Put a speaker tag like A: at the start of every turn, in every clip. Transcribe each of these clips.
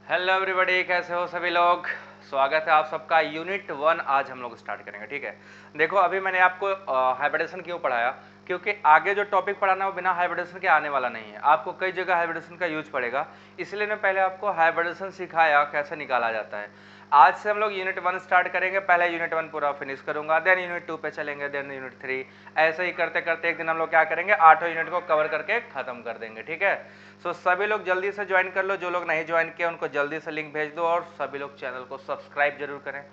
A: Hello everybody, कैसे हो सभी लोग। स्वागत है आप सबका। यूनिट 1 आज हम लोग स्टार्ट करेंगे। ठीक है, देखो अभी मैंने आपको हाइब्रिडेशन क्यों पढ़ाया, क्योंकि आगे जो टॉपिक पढ़ाना है वो बिना हाइब्रिडेशन के आने वाला नहीं है। आपको कई जगह हाइब्रिडेशन का यूज पड़ेगा, इसलिए मैं पहले आपको हाइब्रिडेशन सिखाया कैसे निकाला जाता है। आज से हम लोग यूनिट 1 स्टार्ट करेंगे। पहले यूनिट 1 पूरा फिनिश करूंगा, देन यूनिट 2 पे चलेंगे, देन यूनिट 3। ऐसे ही करते करते एक दिन हम लोग क्या करेंगे, 8 यूनिट को कवर करके खत्म कर देंगे। ठीक है, सो सभी लोग जल्दी से ज्वाइन कर लो। जो लोग नहीं ज्वाइन किए उनको जल्दी से लिंक भेज दो, और सभी लोग चैनल को सब्सक्राइब जरूर करें।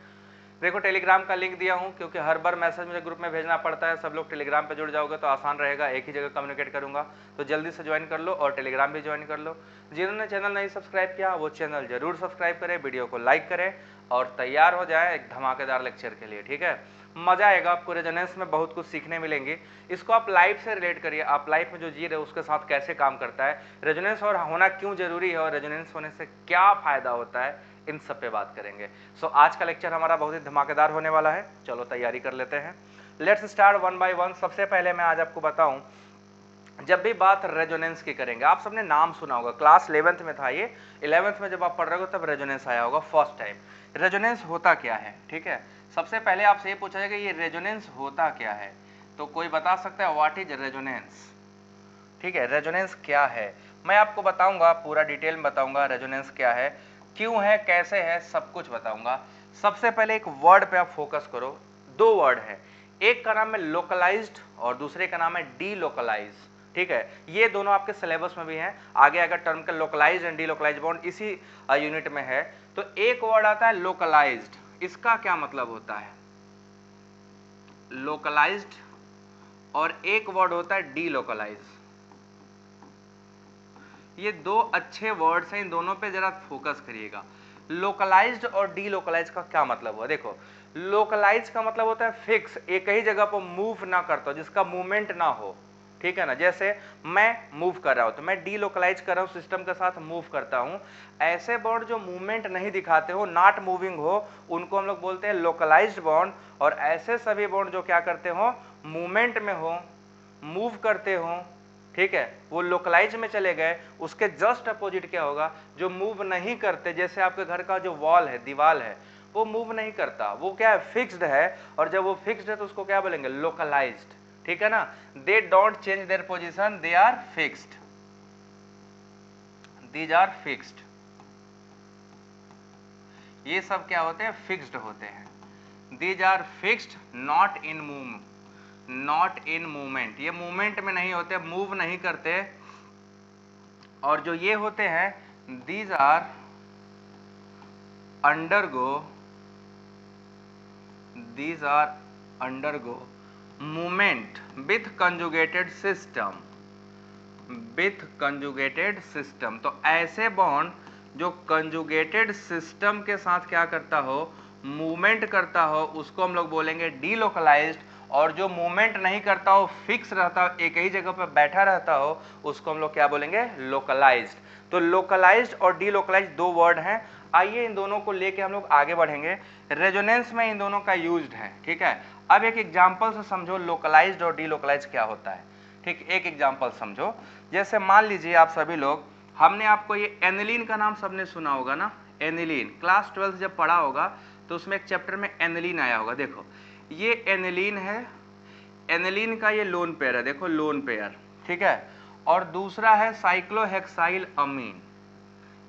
A: देखो टेलीग्राम का लिंक दिया हूं, क्योंकि हर बार मैसेज मुझे ग्रुप में भेजना पड़ता है। सब लोग टेलीग्राम पे जुड़ जाओगे तो आसान रहेगा, एक ही जगह कम्युनिकेट करूंगा। तो जल्दी से ज्वाइन कर लो और टेलीग्राम भी ज्वाइन कर लो। जिन्होंने चैनल नहीं सब्सक्राइब किया वो चैनल जरूर सब्सक्राइब करें, वीडियो को लाइक करें और तैयार हो जाए एक धमाकेदार लेक्चर के लिए। ठीक है, मजा आएगा आपको। रेजोनेंस में बहुत कुछ सीखने मिलेंगे। इसको आप लाइफ से रिलेट करिए, आप लाइफ में जो जी रहे हो उसके साथ कैसे काम करता है रेजोनेंस, और होना क्यों जरूरी है, और रेजोनेंस होने से क्या फायदा होता है, इन सब पे बात करेंगे। सो आज का लेक्चर हमारा बहुत ही धमाकेदार होने वाला है। चलो तैयारी कर लेते हैं, let's start one by one. सबसे पहले मैं आज आपको बताऊं, जब भी बात रेजोनेंस की करेंगे, आप सबने नाम सुना होगा, क्लास 11th में था ये। 11th में जब आप पढ़ रहे हो तब रेजोनेंस आया होगा फर्स्ट टाइम। रेजोनेंस होता क्या है, ठीक है। सबसे पहले आपसे ये पूछा जाएगा ये रेजोनेंस होता क्या है, तो कोई बता सकता है व्हाट इज रेजोनेंस। ठीक है, रेजोनेंस क्या है मैं आपको बताऊंगा, पूरा डिटेल में बताऊंगा रेजोनेंस क्या है, क्यों है, कैसे है, सब कुछ बताऊंगा। सबसे पहले एक वर्ड पे आप फोकस करो। दो वर्ड है, एक का नाम है लोकलाइज्ड और दूसरे का नाम है डीलोकलाइज्ड। ठीक है, ये दोनों आपके सिलेबस में भी हैं। आगे अगर टर्म का लोकलाइज्ड एंड डीलोकलाइज्ड बॉन्ड इसी यूनिट में है। तो एक वर्ड आता है लोकलाइज्ड, इसका क्या मतलब होता है लोकलाइज्ड, और एक वर्ड होता है डीलोकलाइज्ड। ये दो अच्छे वर्ड्स हैं, इन दोनों पे जरा फोकस करिएगा। लोकलाइज्ड और डीलोकलाइज्ड का क्या मतलब हुआ, देखो लोकलाइज्ड का मतलब होता है फिक्स, एक ही जगह पर मूव ना करता हो, जिसका मूवमेंट ना हो। ठीक है ना, जैसे मैं मूव कर रहा हूं तो मैं डीलोकलाइज कर रहा हूं, सिस्टम के साथ मूव करता हूं। ऐसे बॉन्ड जो मूवमेंट नहीं दिखाते हो, नॉट मूविंग हो, उनको हम लोग बोलते हैं लोकलाइज्ड बॉन्ड। और ऐसे सभी बॉन्ड जो क्या करते हो, मूवमेंट में हो, मूव करते हो, ठीक है, वो लोकलाइज में चले गए। उसके जस्ट अपोजिट क्या होगा, जो मूव नहीं करते, जैसे आपके घर का जो वॉल है, दीवार है, वो मूव नहीं करता, वो क्या है, फिक्स्ड है। और जब वो फिक्स्ड है तो उसको क्या बोलेंगे, लोकलाइज्ड। ठीक है ना, they don't change their position, they are fixed, these are fixed. ये सब क्या होते हैं, फिक्स्ड होते हैं। These are fixed, not in move, not in movement, ये मूवमेंट में नहीं होते, मूव नहीं करते। और जो ये होते हैं, these are undergo, these are undergo movement with conjugated system, with conjugated system. तो ऐसे बॉन्ड जो कंजुगेटेड सिस्टम के साथ क्या करता हो, मूवमेंट करता हो, उसको हम लोग बोलेंगे डीलोकलाइज्ड। और जो मूवमेंट नहीं करता हो, फिक्स रहता हो, एक ही जगह पर बैठा रहता हो, उसको हम लोग क्या बोलेंगे, लोकलाइज्ड। तो लोकलाइज्ड और डीलोकलाइज्ड दो वर्ड हैं। आइए इन दोनों को लेके हम लोग आगे बढ़ेंगे। रेजोनेंस में इन दोनों का यूज्ड है। ठीक है, अब एक एग्जांपल से समझो लोकलाइज्ड और डीलोकलाइज्ड क्या होता है। ठीक, एक एग्जांपल समझो। जैसे मान लीजिए आप सभी लोग, हमने आपको ये एनिलीन का नाम सबने सुना होगा ना, एनिलीन क्लास 12 जब पढ़ा होगा तो उसमें एक चैप्टर में एनिलीन आया होगा। देखो ये एनिलीन है, एनिलीन का ये लोन पेयर है, देखो लोन पेयर। ठीक है, और दूसरा है साइक्लोहेक्साइल अमीन,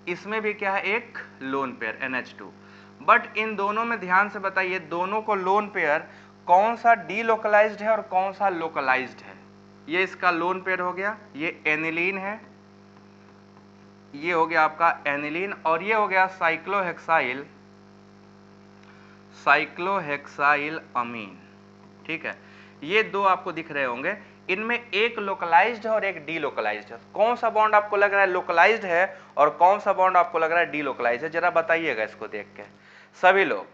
A: इसमें भी क्या है, एक lone pair NH2। But in दोनों में ध्यान से बताइए, दोनों को लोन पेयर कौन सा डीलोकलाइज्ड है और कौन सा लोकलाइज्ड है। ये इसका लोन पेयर हो गया, ये एनिलीन है, ये हो गया आपका एनिलीन, और ये हो गया साइक्लोहेक्साइल, साइक्लोहेक्साइल अमीन। ठीक है, ये दो आपको दिख रहे होंगे, इनमें एक लोकलाइज्ड है और एक डीलोकलाइज्ड है। कौन सा बॉन्ड आपको लग रहा है लोकलाइज्ड है और कौन सा बॉन्ड आपको लग रहा है डीलोकलाइज्ड है, जरा बताइएगा इसको देख के सभी लोग।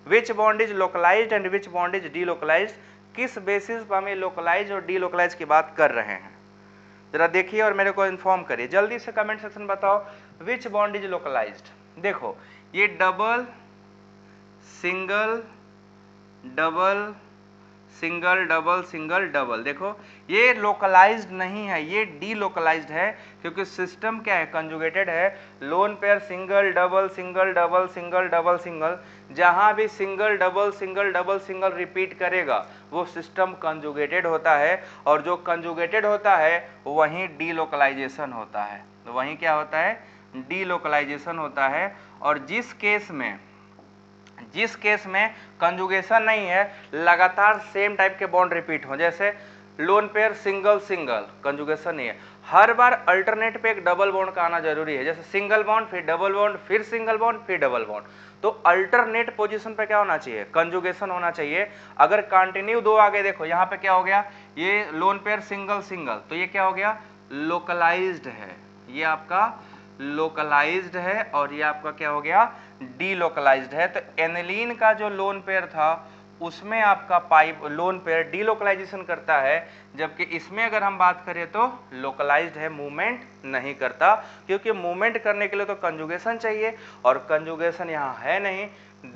A: Which bond is localised and which bond is delocalised, किस बेसिस पर हम लोकलाइज और डीलोकलाइज की बात कर रहे हैं, जरा देखिए और मेरे को इन्फॉर्म करिए जल्दी से, कमेंट सेक्शन बताओ विच बॉन्ड इज लोकलाइज्ड। देखो ये double single double single double single double, देखो ये लोकलाइज्ड नहीं है, ये डीलोकलाइज्ड है, क्योंकि सिस्टम क्या है, कंजुगेटेड है। Lone pair single double single double single double single, जहां भी single double single double single repeat करेगा वो सिस्टम कंजुगेटेड होता है, और जो कंजुगेटेड होता है वहीं डीलोकलाइजेशन होता है, तो वहीं क्या होता है, डीलोकलाइजेशन होता है। और जिस केस में कंजुगेशन नहीं है, लगातार सेम टाइप के बॉन्ड रिपीट हो, जैसे lone pair single single, conjugation नहीं है, हर बार अल्टरनेट पे एक डबल बॉन्ड का आना जरूरी है, जैसे सिंगल बॉन्ड फिर डबल बॉन्ड फिर सिंगल बॉन्ड फिर डबल बॉन्ड, तो अल्टरनेट पोजीशन पे क्या होना चाहिए, कंजुगेशन होना चाहिए। अगर कंटिन्यू दो आगे देखो, यहाँ पे क्या हो गया, ये लोन पेयर सिंगल सिंगल, तो ये क्या हो गया, लोकलाइज्ड है, ये आपका लोकलाइज्ड है, और ये आपका क्या हो गया, डीलोकलाइज्ड है। तो एनिलीन का जो लोन पेयर था उसमें आपका पाई लोन पेयर डीलोकलाइजेशन करता है, जबकि इसमें अगर हम बात करें तो लोकलाइज्ड है, मूवमेंट नहीं करता, क्योंकि मूवमेंट करने के लिए तो कंजुगेशन चाहिए, और कंजुगेशन यहाँ है नहीं।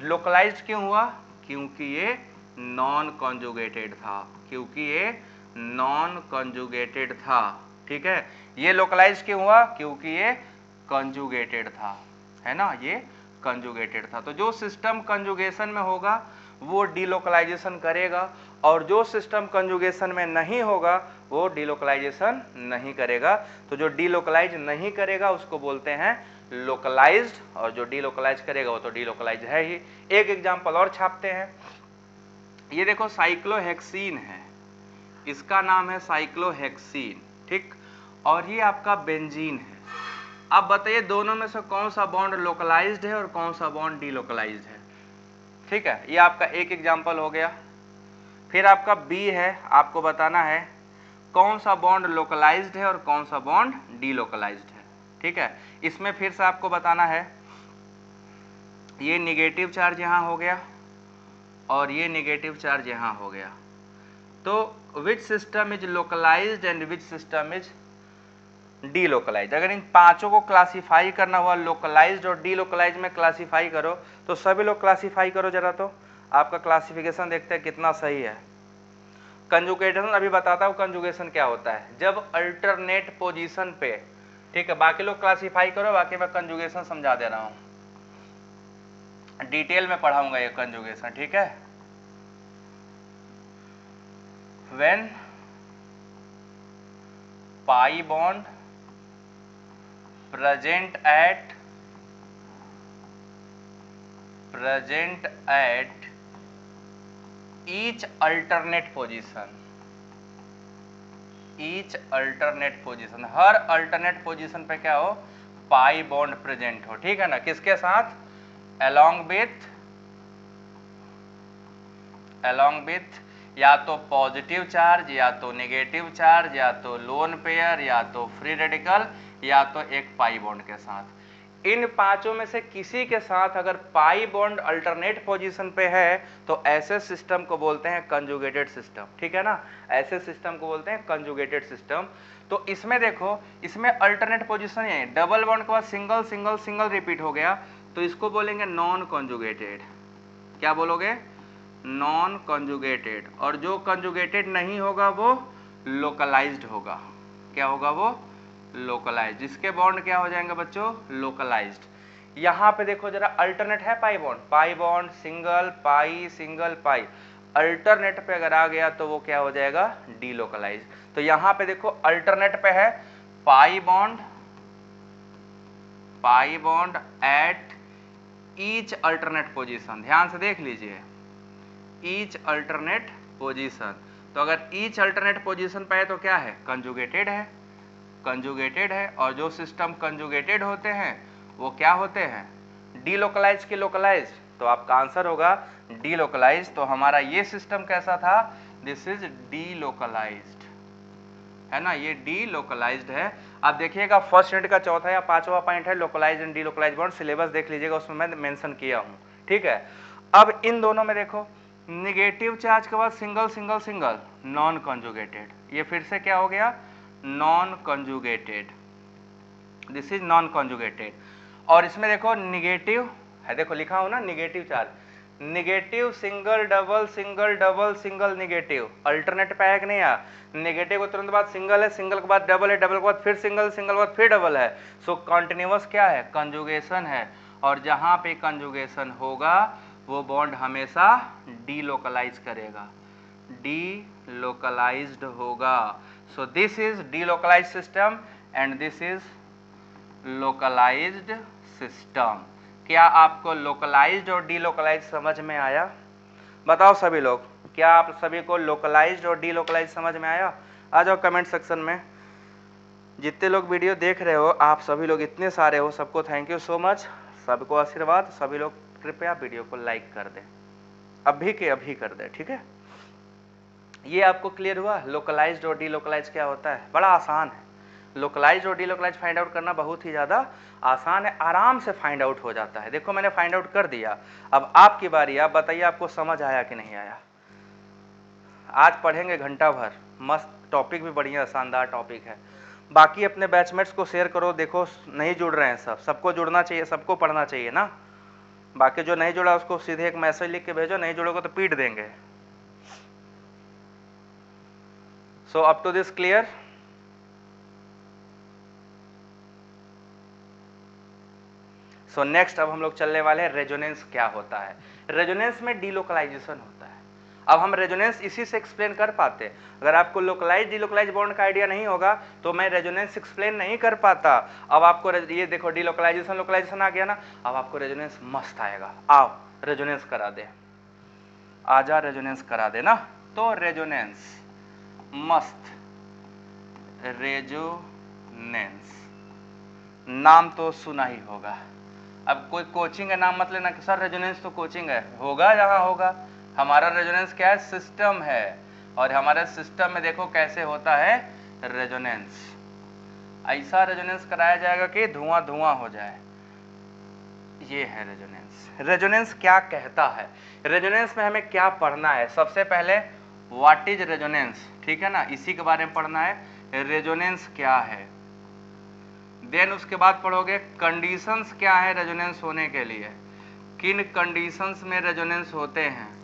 A: लोकलाइज्ड क्यों हुआ, क्योंकि ये नॉन कंजुगेटेड था, क्योंकि ये नॉन कंजुगेटेड था, ठीक है। ये लोकलाइज्ड क्यों हुआ, क्योंकि ये कंजुगेटेड था, है ना, ये कंजुगेटेड था। तो जो सिस्टम कंजुगेशन में होगा वो डीलोकलाइजेशन करेगा, और जो सिस्टम कंजुगेशन में नहीं होगा वो डीलोकलाइजेशन नहीं करेगा। तो जो डीलोकलाइज नहीं करेगा उसको बोलते हैं लोकलाइज्ड, और जो डीलोकलाइज करेगा वो तो डीलोकलाइज है ही। एक एग्जांपल और छापते हैं, ये देखो साइक्लोहेक्सीन है, इसका नाम है साइक्लोहेक्सीन, ठीक, और ये आपका बेंजीन है। अब बताइए दोनों में से कौन सा बॉन्ड लोकलाइज्ड है और कौन सा बॉन्ड डीलोकलाइज्ड है, ठीक है। ये आपका एक एग्जांपल हो गया। फिर आपका बी है, आपको बताना है कौन सा बॉन्ड लोकलाइज्ड है और कौन सा बॉन्ड डीलोकलाइज्ड है, ठीक है। इसमें फिर से आपको बताना है, ये निगेटिव चार्ज यहां हो गया और ये निगेटिव चार्ज यहां हो गया, तो which system is localised and which system is delocalise. अगर इन पांचों को क्लासिफाई करना हुआ, लोकलाइज्ड और डीलोकलाइज में क्लासिफाई करो, तो सभी लोग क्लासिफाई करो जरा, तो आपका क्लासिफिकेशन देखते हैं कितना सही है। कंजुगेशन अभी बताता हूं कंजुगेशन क्या होता है, जब अल्टरनेट पोजीशन पे, ठीक है। बाकी लोग क्लासिफाई करो, बाकी मैं कंजुगेशन समझा दे रहा हूं, डिटेल में पढ़ाऊंगा ये कंजुगेशन, ठीक है। When pi bond present at each alternate position, her alternate position पे क्या हो, पाई बॉन्ड प्रेजेंट हो, ठीक है ना, किसके साथ, along with या तो पॉजिटिव चार्ज या तो नेगेटिव चार्ज या तो लोन पेयर या तो फ्री रेडिकल या तो एक पाई बॉन्ड के साथ। इन पांचों में से किसी के साथ अगर पाई बॉन्ड अल्टरनेट पोजीशन पे है तो ऐसे सिस्टम को बोलते हैं कंजुगेटेड सिस्टम, ठीक है ना, ऐसे सिस्टम को बोलते हैं कंजुगेटेड सिस्टम। तो इसमें देखो, इसमें अल्टरनेट पोजीशन है, डबल बॉन्ड के बाद सिंगल सिंगल सिंगल रिपीट हो गया, तो इसको बोलेंगे नॉन कंजुगेटेड। क्या बोलोगे, नॉन कंजुगेटेड। और जो कंजुगेटेड नहीं होगा वो लोकलाइज्ड होगा, क्या होगा, वो लोकलाइज्ड, जिसके बॉन्ड क्या हो जाएंगे बच्चों, लोकलाइज्ड। यहां पे देखो जरा, अल्टरनेट है पाई बॉन्ड सिंगल पाई, अल्टरनेट पे अगर आ गया तो वो क्या हो जाएगा, डीलोकलाइज। तो यहां पे देखो अल्टरनेट पे है pi bond at each alternate position, ध्यान से देख लीजिए, ईच अल्टरनेट पोजीशन। तो अगर ईच अल्टरनेट पोजीशन पे है तो क्या है, कंजुगेटेड है, और जो सिस्टम कंजुगेटेड होते हैं वो क्या होते हैं, डीलोकलाइज की लोकलाइज, तो आपका आंसर होगा डीलोकलाइज। तो हमारा ये सिस्टम कैसा था, दिस इज डीलोकलाइज्ड, है ना, ये डीलोकलाइज्ड है। आप देखिएगा फर्स्ट यूनिट का चौथा या पांचवा पॉइंट है localise and delocalise bond, syllabus देख लीजिएगा, उसमें मैं मेंशन किया हूं, ठीक है। अब इन दोनों में देखो, निगेटिव चार्ज के बाद single single single, non conjugated, ये फिर से क्या हो गया, non conjugated, this is non conjugated. और इसमें देखो निगेटिव है, देखो लिखा हो ना negative charge, negative single double single double single negative, alternate पे है कि नहीं यार, निगेटिव को तुरंत बाद सिंगल है, सिंगल के बाद डबल है, डबल के बाद फिर सिंगल, सिंगल के बाद फिर डबल है। सो कॉन्टिन्यूअस क्या है, कंजुगेशन है, और जहां पे कंजुगेशन होगा वो बॉन्ड हमेशा डीलोकलाइज करेगा, डीलोकलाइज्ड होगा। So this is delocalised system and this is localised system. क्या आपको लोकलाइज्ड और डीलोकलाइज्ड समझ में आया? बताओ सभी लोग, क्या आप सभी को लोकलाइज्ड और डीलोकलाइज्ड समझ में आया? आ जाओ कमेंट सेक्शन में। जितने लोग वीडियो देख रहे हो आप सभी लोग इतने सारे हो, सबको थैंक यू सो मच, सबको आशीर्वाद। सभी लोग कृपया वीडियो को लाइक कर दें, अभी के अभी कर दें, ठीक है। ये आपको क्लियर हुआ लोकलाइज्ड और डीलोकलाइज्ड क्या होता है? बड़ा आसान है, लोकलाइज और डीलोकलाइज फाइंड आउट करना बहुत ही ज़्यादा आसान है, आराम से फाइंड आउट हो जाता है। देखो मैंने फाइंड आउट कर दिया, अब आपकी बारी, आप बताइए आपको समझ आया कि नहीं आया। आज पढ़ेंगे घंटा भर, मस्त टॉपिक भी बढ़िया शानदार टॉपिक है। बाकी अपने बैचमेट्स को शेयर करो, देखो नहीं जुड़ रहे हैं सब, सबको जुड़ना चाहिए, सबको पढ़ना चाहिए ना। बाकी जो नहीं जुड़ा उसको सीधे एक मैसेज लिख के भेजो, नहीं जुड़ोगे तो पीट देंगे। So up to this clear? So next अब हम लोग चलने वाले हैं रेजोनेंस क्या होता है। रेजोनेंस में डीलोकलाइजेशन होता है। अब हम रेजोनेंस इसी से एक्सप्लेन कर पाते हैं। अगर आपको लोकलाइज डीलोकलाइज बॉन्ड का आइडिया नहीं होगा तो मैं रेजोनेंस एक्सप्लेन नहीं कर पाता। अब आपको ये देखो डीलोकलाइजेशन लोकलाइजेशन आ गया ना, अब आपको रेजोनेंस मस्त आएगा। आओ रेजोनेंस करा दे, आजा रेजोनेंस करा दे ना। तो रेजोनेंस मस्त, रेजोनेंस नाम तो सुना ही होगा। अब कोई कोचिंग का नाम मत लेना कि सर रेजोनेंस तो कोचिंग है, होगा जहां होगा। हमारा रेजोनेंस क्या है, सिस्टम है, और हमारे सिस्टम में देखो कैसे होता है रेजोनेंस। ऐसा रेजोनेंस कराया जाएगा कि धुआं धुआं हो जाए। ये है रेजोनेंस। रेजोनेंस क्या कहता है, रेजोनेंस में हमें क्या पढ़ना है? सबसे पहले व्हाट इज रेजोनेंस, ठीक है ना, इसी के बारे में पढ़ना है, रेजोनेंस क्या है। देन उसके बाद पढ़ोगे कंडीशंस क्या है रेजोनेंस होने के लिए, किन कंडीशंस में रेजोनेंस होते हैं।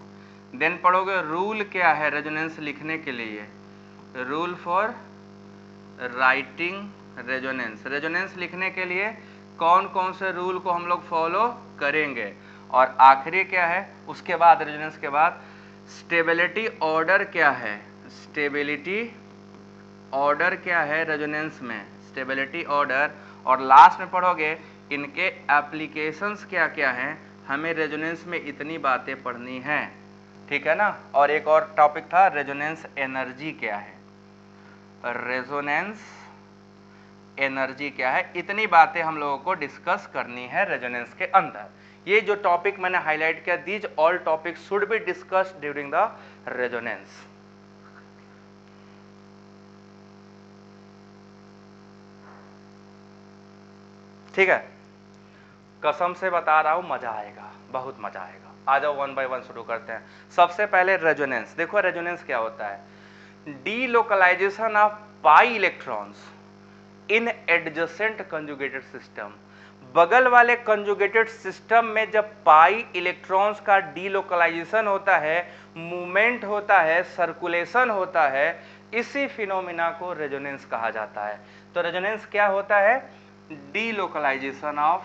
A: देन पढ़ोगे रूल क्या है रेजोनेंस लिखने के लिए, rule for writing resonance, resonance लिखने के लिए कौन कौन से रूल को हम लोग फॉलो करेंगे। और आखिरी क्या है उसके बाद, रेजोनेंस के बाद स्टेबिलिटी ऑर्डर क्या है, स्टेबिलिटी ऑर्डर क्या है रेजोनेंस में, स्टेबिलिटी ऑर्डर। और लास्ट में पढ़ोगे इनके एप्लीकेशंस क्या क्या हैं, हमें रेजोनेंस में इतनी बातें पढ़नी है, ठीक है ना। और एक और टॉपिक था रेजोनेंस एनर्जी क्या है, रेजोनेंस एनर्जी क्या है, इतनी बातें हम लोगों को डिस्कस करनी है रेजोनेंस के अंदर। ये जो टॉपिक मैंने हाईलाइट किया, these all topic should be discussed during the resonance. ठीक है, कसम से बता रहा हूं मजा आएगा, बहुत मजा आएगा। आ जाओ वन बाय वन शुरू करते हैं। सबसे पहले रेजोनेंस, देखो रेजोनेंस क्या होता है, delocalisation of pi electrons in adjacent conjugated system. बगल वाले कंजुगेटेड सिस्टम में जब पाई इलेक्ट्रॉन्स का डीलोकलाइजेशन होता है, मूवमेंट होता है, सर्कुलेशन होता है, इसी फिनोमिना को रेजोनेंस कहा जाता है। तो रेजोनेंस क्या होता है, डीलोकलाइजेशन ऑफ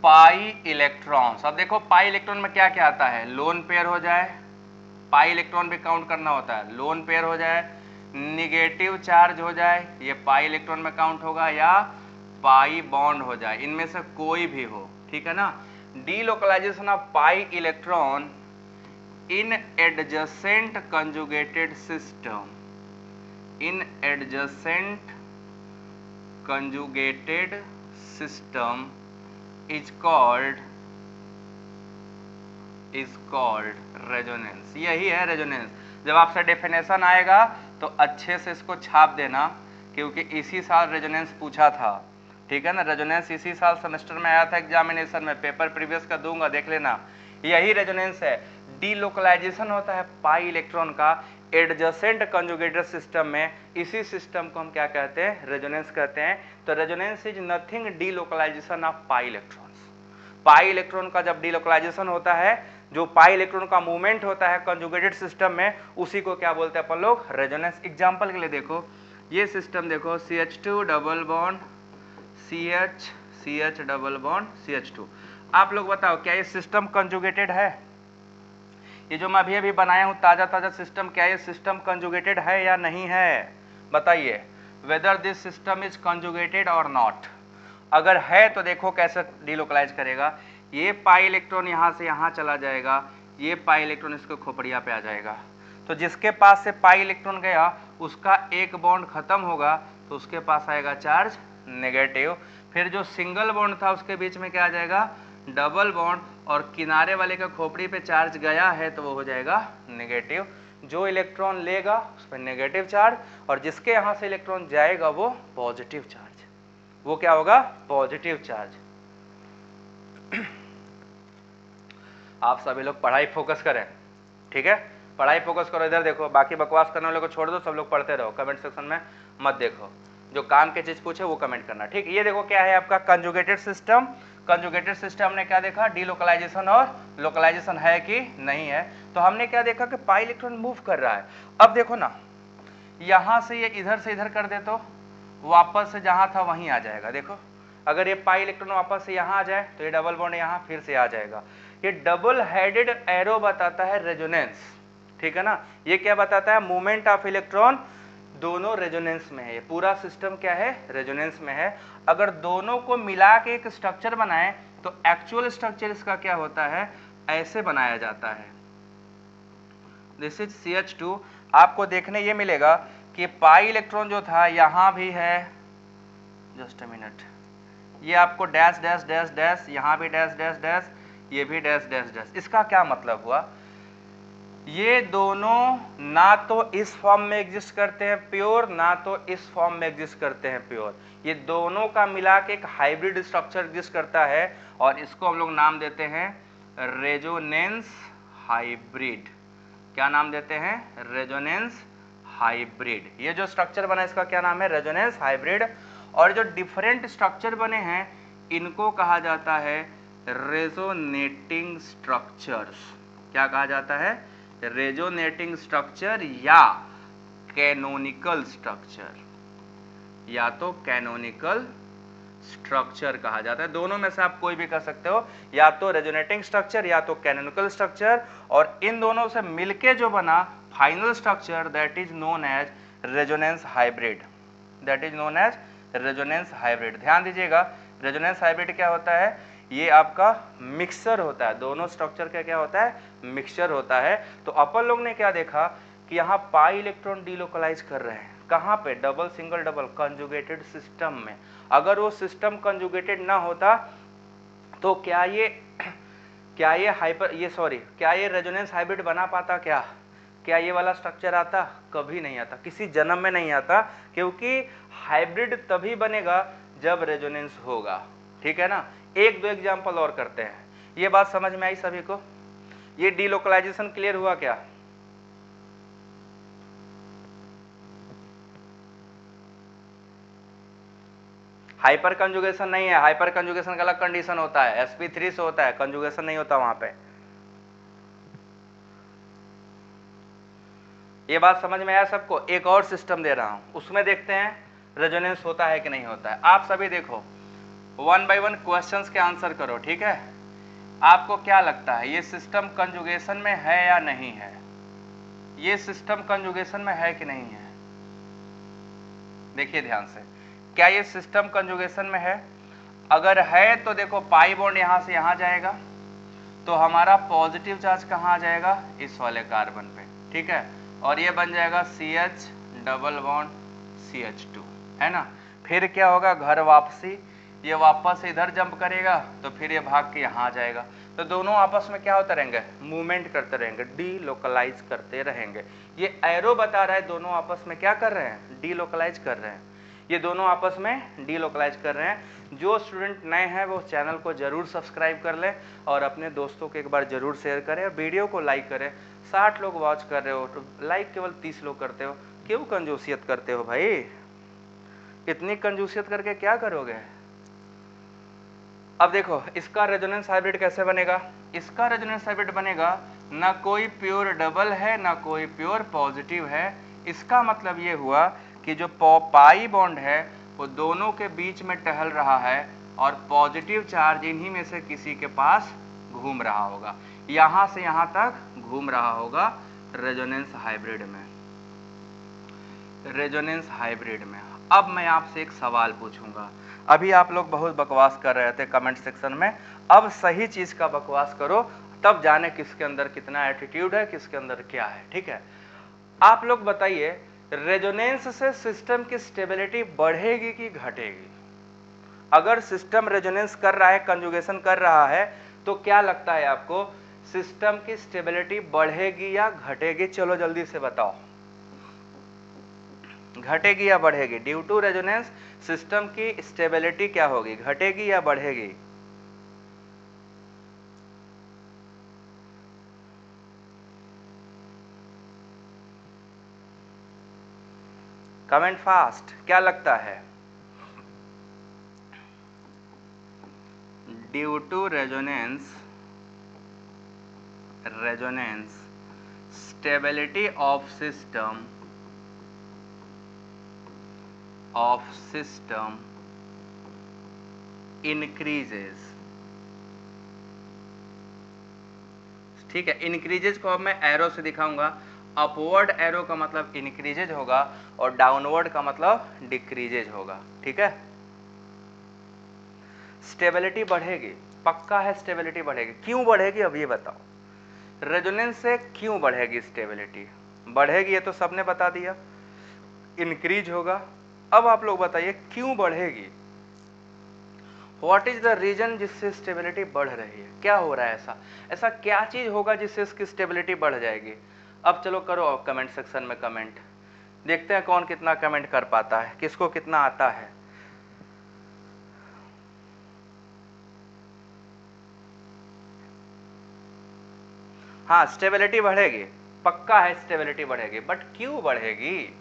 A: पाई इलेक्ट्रॉन्स। अब देखो पाई इलेक्ट्रॉन में क्या क्या आता है, लोन पेयर हो जाए, पाई इलेक्ट्रॉन भी काउंट करना होता है, लोन पेयर हो जाए, निगेटिव चार्ज हो जाए, ये पाई इलेक्ट्रॉन में काउंट होगा, या पाई बॉन्ड हो जाए, इनमें से कोई भी हो, ठीक है ना। Delocalisation of pi electron in adjacent conjugated system, in adjacent conjugated system is called resonance. यही है रेजोनेंस। जब आपसे डेफिनेशन आएगा तो अच्छे से इसको छाप देना, क्योंकि इसी साल रेजोनेंस पूछा था, ठीक है ना। रेजोनेंस इसी साल सेमेस्टर में आया था एग्जामिनेशन में, पेपर प्रीवियस का दूंगा देख लेना। यही रेजोनेंस है, डीलोकलाइजेशन होता है पाई इलेक्ट्रॉन का एडजेसेंट कंजुगेटेड सिस्टम में इसी सिस्टम को हम क्या कहते हैं, रेजोनेंस कहते हैं। तो resonance is nothing delocalisation of pi electrons. Pi electron का जब डीलोकलाइजेशन होता है, जो पाई इलेक्ट्रॉन का मूवमेंट होता है कंजुगेटेड सिस्टम में, उसी को क्या बोलते हैं अपन लोग, रेजोनेंस। एग्जांपल के लिए देखो, ये सिस्टम देखो, CH2 double bond CH, CH double bond CH2। आप लोग बताओ क्या ये सिस्टम कंजुगेटेड है? ये जो मैं अभी अभी बनाया हूं ताजा ताजा सिस्टम, क्या ये सिस्टम कंजुगेटेड है या नहीं है? बताइए, whether this system is conjugated और नॉट। अगर है तो देखो कैसे डीलोकलाइज करेगा। ये पाई इलेक्ट्रॉन यहाँ से यहाँ चला जाएगा, ये पाई इलेक्ट्रॉन इसके खोपड़िया पे आ जाएगा। तो जिसके पास से पाई इलेक्ट्रॉन गया उसका एक बॉन्ड खत्म होगा तो उसके पास आएगा चार्ज नेगेटिव। फिर जो सिंगल बॉन्ड था उसके बीच में क्या आ जाएगा, डबल बॉन्ड, और किनारे वाले का खोपड़ी पे चार्ज गया है तो वो हो जाएगा नेगेटिव। जो इलेक्ट्रॉन लेगा उस पर नेगेटिव चार्ज, और जिसके यहाँ से इलेक्ट्रॉन जाएगा वो पॉजिटिव चार्ज। वो क्या होगा, पॉजिटिव चार्ज। आप सभी लोग पढ़ाई फोकस करें, ठीक है, पढ़ाई फोकस करो। इधर देखो, बाकी बकवास करने वालों को छोड़ दो, सब लोग पढ़ते रहो, कमेंट सेक्शन में मत देखो। जो काम की चीज पूछे वो कमेंट करना, ठीक। ये देखो क्या है आपका कंजुगेटेड सिस्टम। कंजुगेटेड सिस्टम ने क्या देखा, डीलोकलाइजेशन और लोकलाइजेशन है कि नहीं है। तो हमने क्या देखा कि पाई इलेक्ट्रॉन मूव कर रहा है। अब देखो ना, यहां से ये इधर से इधर कर दे तो वापस से जहां था वहीं आ जाएगा। देखो, अगर ये पाई इलेक्ट्रॉन वापस से यहां आ जाए तो ये डबल बॉन्ड यहां फिर से आ जाएगा। ये डबल हेडेड एरो बताता है रेजोनेंस, ठीक है ना। ये क्या बताता है, मूवमेंट ऑफ इलेक्ट्रॉन दोनों रेजोनेंस में है। ये पूरा सिस्टम क्या है, रेजोनेंस में है। अगर दोनों को मिला के एक स्ट्रक्चर बनाए तो एक्चुअल स्ट्रक्चर इसका क्या होता है, ऐसे बनाया जाता है। This is CH2। आपको देखने ये मिलेगा कि पाई इलेक्ट्रॉन जो था यहां भी है, जस्ट अ मिनट, ये आपको डैश डैश डैश डैश, यहां भी डैश डैश डैश, ये भी डैश डैश डैश। इसका क्या मतलब हुआ, ये दोनों ना तो इस फॉर्म में एग्जिस्ट करते हैं प्योर, ना तो इस फॉर्म में एग्जिस्ट करते हैं प्योर। ये दोनों का मिला के एक हाइब्रिड स्ट्रक्चर एग्जिस्ट करता है, और इसको हम लोग नाम देते हैं रेजोनेंस हाइब्रिड। क्या नाम देते हैं, रेजोनेंस हाइब्रिड। ये जो स्ट्रक्चर बना इसका क्या नाम है, रेजोनेंस हाइब्रिड। और जो डिफरेंट स्ट्रक्चर बने हैं इनको कहा जाता है रेजोनेटिंग स्ट्रक्चर्स। क्या कहा जाता है, रेजोनेटिंग स्ट्रक्चर या कैनोनिकल स्ट्रक्चर, या तो कैनोनिकल स्ट्रक्चर कहा जाता है। दोनों में से आप कोई भी कर सकते हो, या तो रेजोनेटिंग स्ट्रक्चर या तो कैनोनिकल स्ट्रक्चर। और इन दोनों से मिलके जो बना final structure that is known as resonance hybrid, that is known as resonance hybrid. ध्यान दीजिएगा, रेजोनेंस हाइब्रिड क्या होता है, ये आपका मिक्सचर होता है। दोनों स्ट्रक्चर का क्या होता है, मिक्सचर होता है। तो अपन लोग ने क्या देखा कि यहाँ पाई इलेक्ट्रॉन डीलोकलाइज कर रहे हैं, कहाँ पे, double single double conjugated system में। अगर वो सिस्टम कंजुगेटेड ना होता तो क्या ये रेजोनेंस हाइब्रिड बना पाता, क्या ये वाला स्ट्रक्चर आता, कभी नहीं आता, किसी जन्म में नहीं आता। क्योंकि हाइब्रिड तभी बनेगा जब रेजोनेंस होगा, ठीक है ना। एक दो एग्जांपल और करते हैं। ये बात समझ में आई सभी को, ये डीलोकलाइजेशन क्लियर हुआ क्या? हाइपर कंजुगेशन नहीं है, हाइपर कंजुगेशन का अलग कंडीशन होता है, sp3 से होता है, कंजुगेशन नहीं होता वहां पे। ये बात समझ में आया सबको? एक और सिस्टम दे रहा हूं, उसमें देखते हैं रेजोनेंस होता है कि नहीं होता है। आप सभी देखो, 1 by 1 क्वेश्चंस के आंसर करो, ठीक है। आपको क्या लगता है ये सिस्टम कंजुगेशन में है या नहीं है? ये सिस्टम कंजुगेशन में है कि नहीं है? देखिए ध्यान से, क्या ये सिस्टम कंजुगेशन में है? अगर है तो देखो पाई बॉन्ड यहां से यहां जाएगा तो हमारा पॉजिटिव चार्ज कहां आ जाएगा, इस वाले कार्बन पे, ठीक है। और ये बन जाएगा CH डबल बॉन्ड CH2, है ना। फिर क्या होगा, घर वापसी, ये वापस इधर जंप करेगा तो फिर ये भाग के यहाँ जाएगा। तो दोनों आपस में क्या होते रहेंगे, मूवमेंट करते रहेंगे, डीलोकलाइज करते रहेंगे। ये एरो बता रहा है दोनों आपस में क्या कर रहे हैं, डीलोकलाइज कर रहे हैं। ये दोनों आपस में डीलोकलाइज कर रहे हैं। जो स्टूडेंट नए हैं वो चैनल को जरूर सब्सक्राइब कर लें और अपने दोस्तों को एक बार जरूर शेयर करें और वीडियो को लाइक करें 60 लोग वॉच कर रहे हो तो लाइक केवल 30 लोग करते हो, क्यों कंजूसियत करते हो भाई? इतनी कंजूसियत करके क्या करोगे? अब देखो इसका रेजोनेंस हाइब्रिड कैसे बनेगा? इसका रेजोनेंस हाइब्रिड बनेगा, ना कोई प्योर डबल है ना कोई प्योर पॉजिटिव है। इसका मतलब ये हुआ कि जो पाई बॉन्ड है वो दोनों के बीच में टहल रहा है और पॉजिटिव चार्ज इन्हीं में से किसी के पास घूम रहा होगा, यहां से यहां तक घूम रहा होगा रेजोनेंस हाइब्रिड में। रेजोनेंस हाइब्रिड में अब मैं आपसे एक सवाल पूछूंगा। अभी आप लोग बहुत बकवास कर रहे थे कमेंट सेक्शन में, अब सही चीज का बकवास करो, तब जाने किसके अंदर कितना एटीट्यूड है, किसके अंदर क्या है। ठीक है, आप लोग बताइए, रेजोनेंस से सिस्टम की स्टेबिलिटी बढ़ेगी कि घटेगी? अगर सिस्टम रेजोनेंस कर रहा है, कंजुगेशन कर रहा है, तो क्या लगता है आपको, सिस्टम की स्टेबिलिटी बढ़ेगी या घटेगी? चलो जल्दी से बताओ, घटेगी या बढ़ेगी? ड्यू टू रेजोनेंस सिस्टम की स्टेबिलिटी क्या होगी, घटेगी या बढ़ेगी? कमेंट फास्ट, क्या लगता है? Due to resonance stability of system increases. ठीक है, इंक्रीजेज को अब मैं एरो से दिखाऊंगा। अपवर्ड एरो का मतलब इंक्रीजेज होगा और डाउनवर्ड का मतलब डिक्रीजेज होगा। ठीक है, स्टेबिलिटी बढ़ेगी, पक्का है स्टेबिलिटी बढ़ेगी। क्यों बढ़ेगी अब ये बताओ, रेजोनेंस से क्यों बढ़ेगी स्टेबिलिटी? बढ़ेगी ये तो सबने बता दिया, इंक्रीज होगा। अब आप लोग बताइए क्यों बढ़ेगी, व्हाट इज द रीजन जिससे स्टेबिलिटी बढ़ रही है? क्या हो रहा है ऐसा, ऐसा क्या चीज होगा जिससे इसकी स्टेबिलिटी बढ़ जाएगी? अब चलो करो आप कमेंट सेक्शन में कमेंट, देखते हैं कौन कितना कमेंट कर पाता है, किसको कितना आता है। हाँ स्टेबिलिटी बढ़ेगी, पक्का है स्टेबिलिटी बढ़ेगी, बट क्यों बढ़ेगी?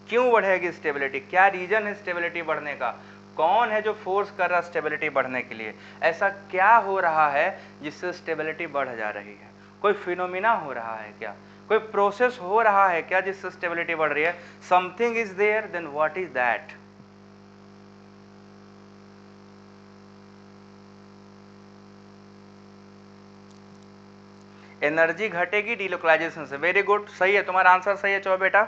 A: क्यों बढ़ेगी स्टेबिलिटी? क्या रीजन है स्टेबिलिटी बढ़ने का? कौन है जो फोर्स कर रहा है स्टेबिलिटी बढ़ने के लिए? ऐसा क्या हो रहा है जिससे स्टेबिलिटी बढ़ जा रही है? कोई फिनोमिना हो रहा है क्या? कोई प्रोसेस हो रहा है क्या जिससे स्टेबिलिटी बढ़ रही है? Something is there, then what is that? Energy घटेगी डिलोकलाइजेशन से। वेरी गुड, सही है, तुम्हारा आंसर सही है। चलो बेटा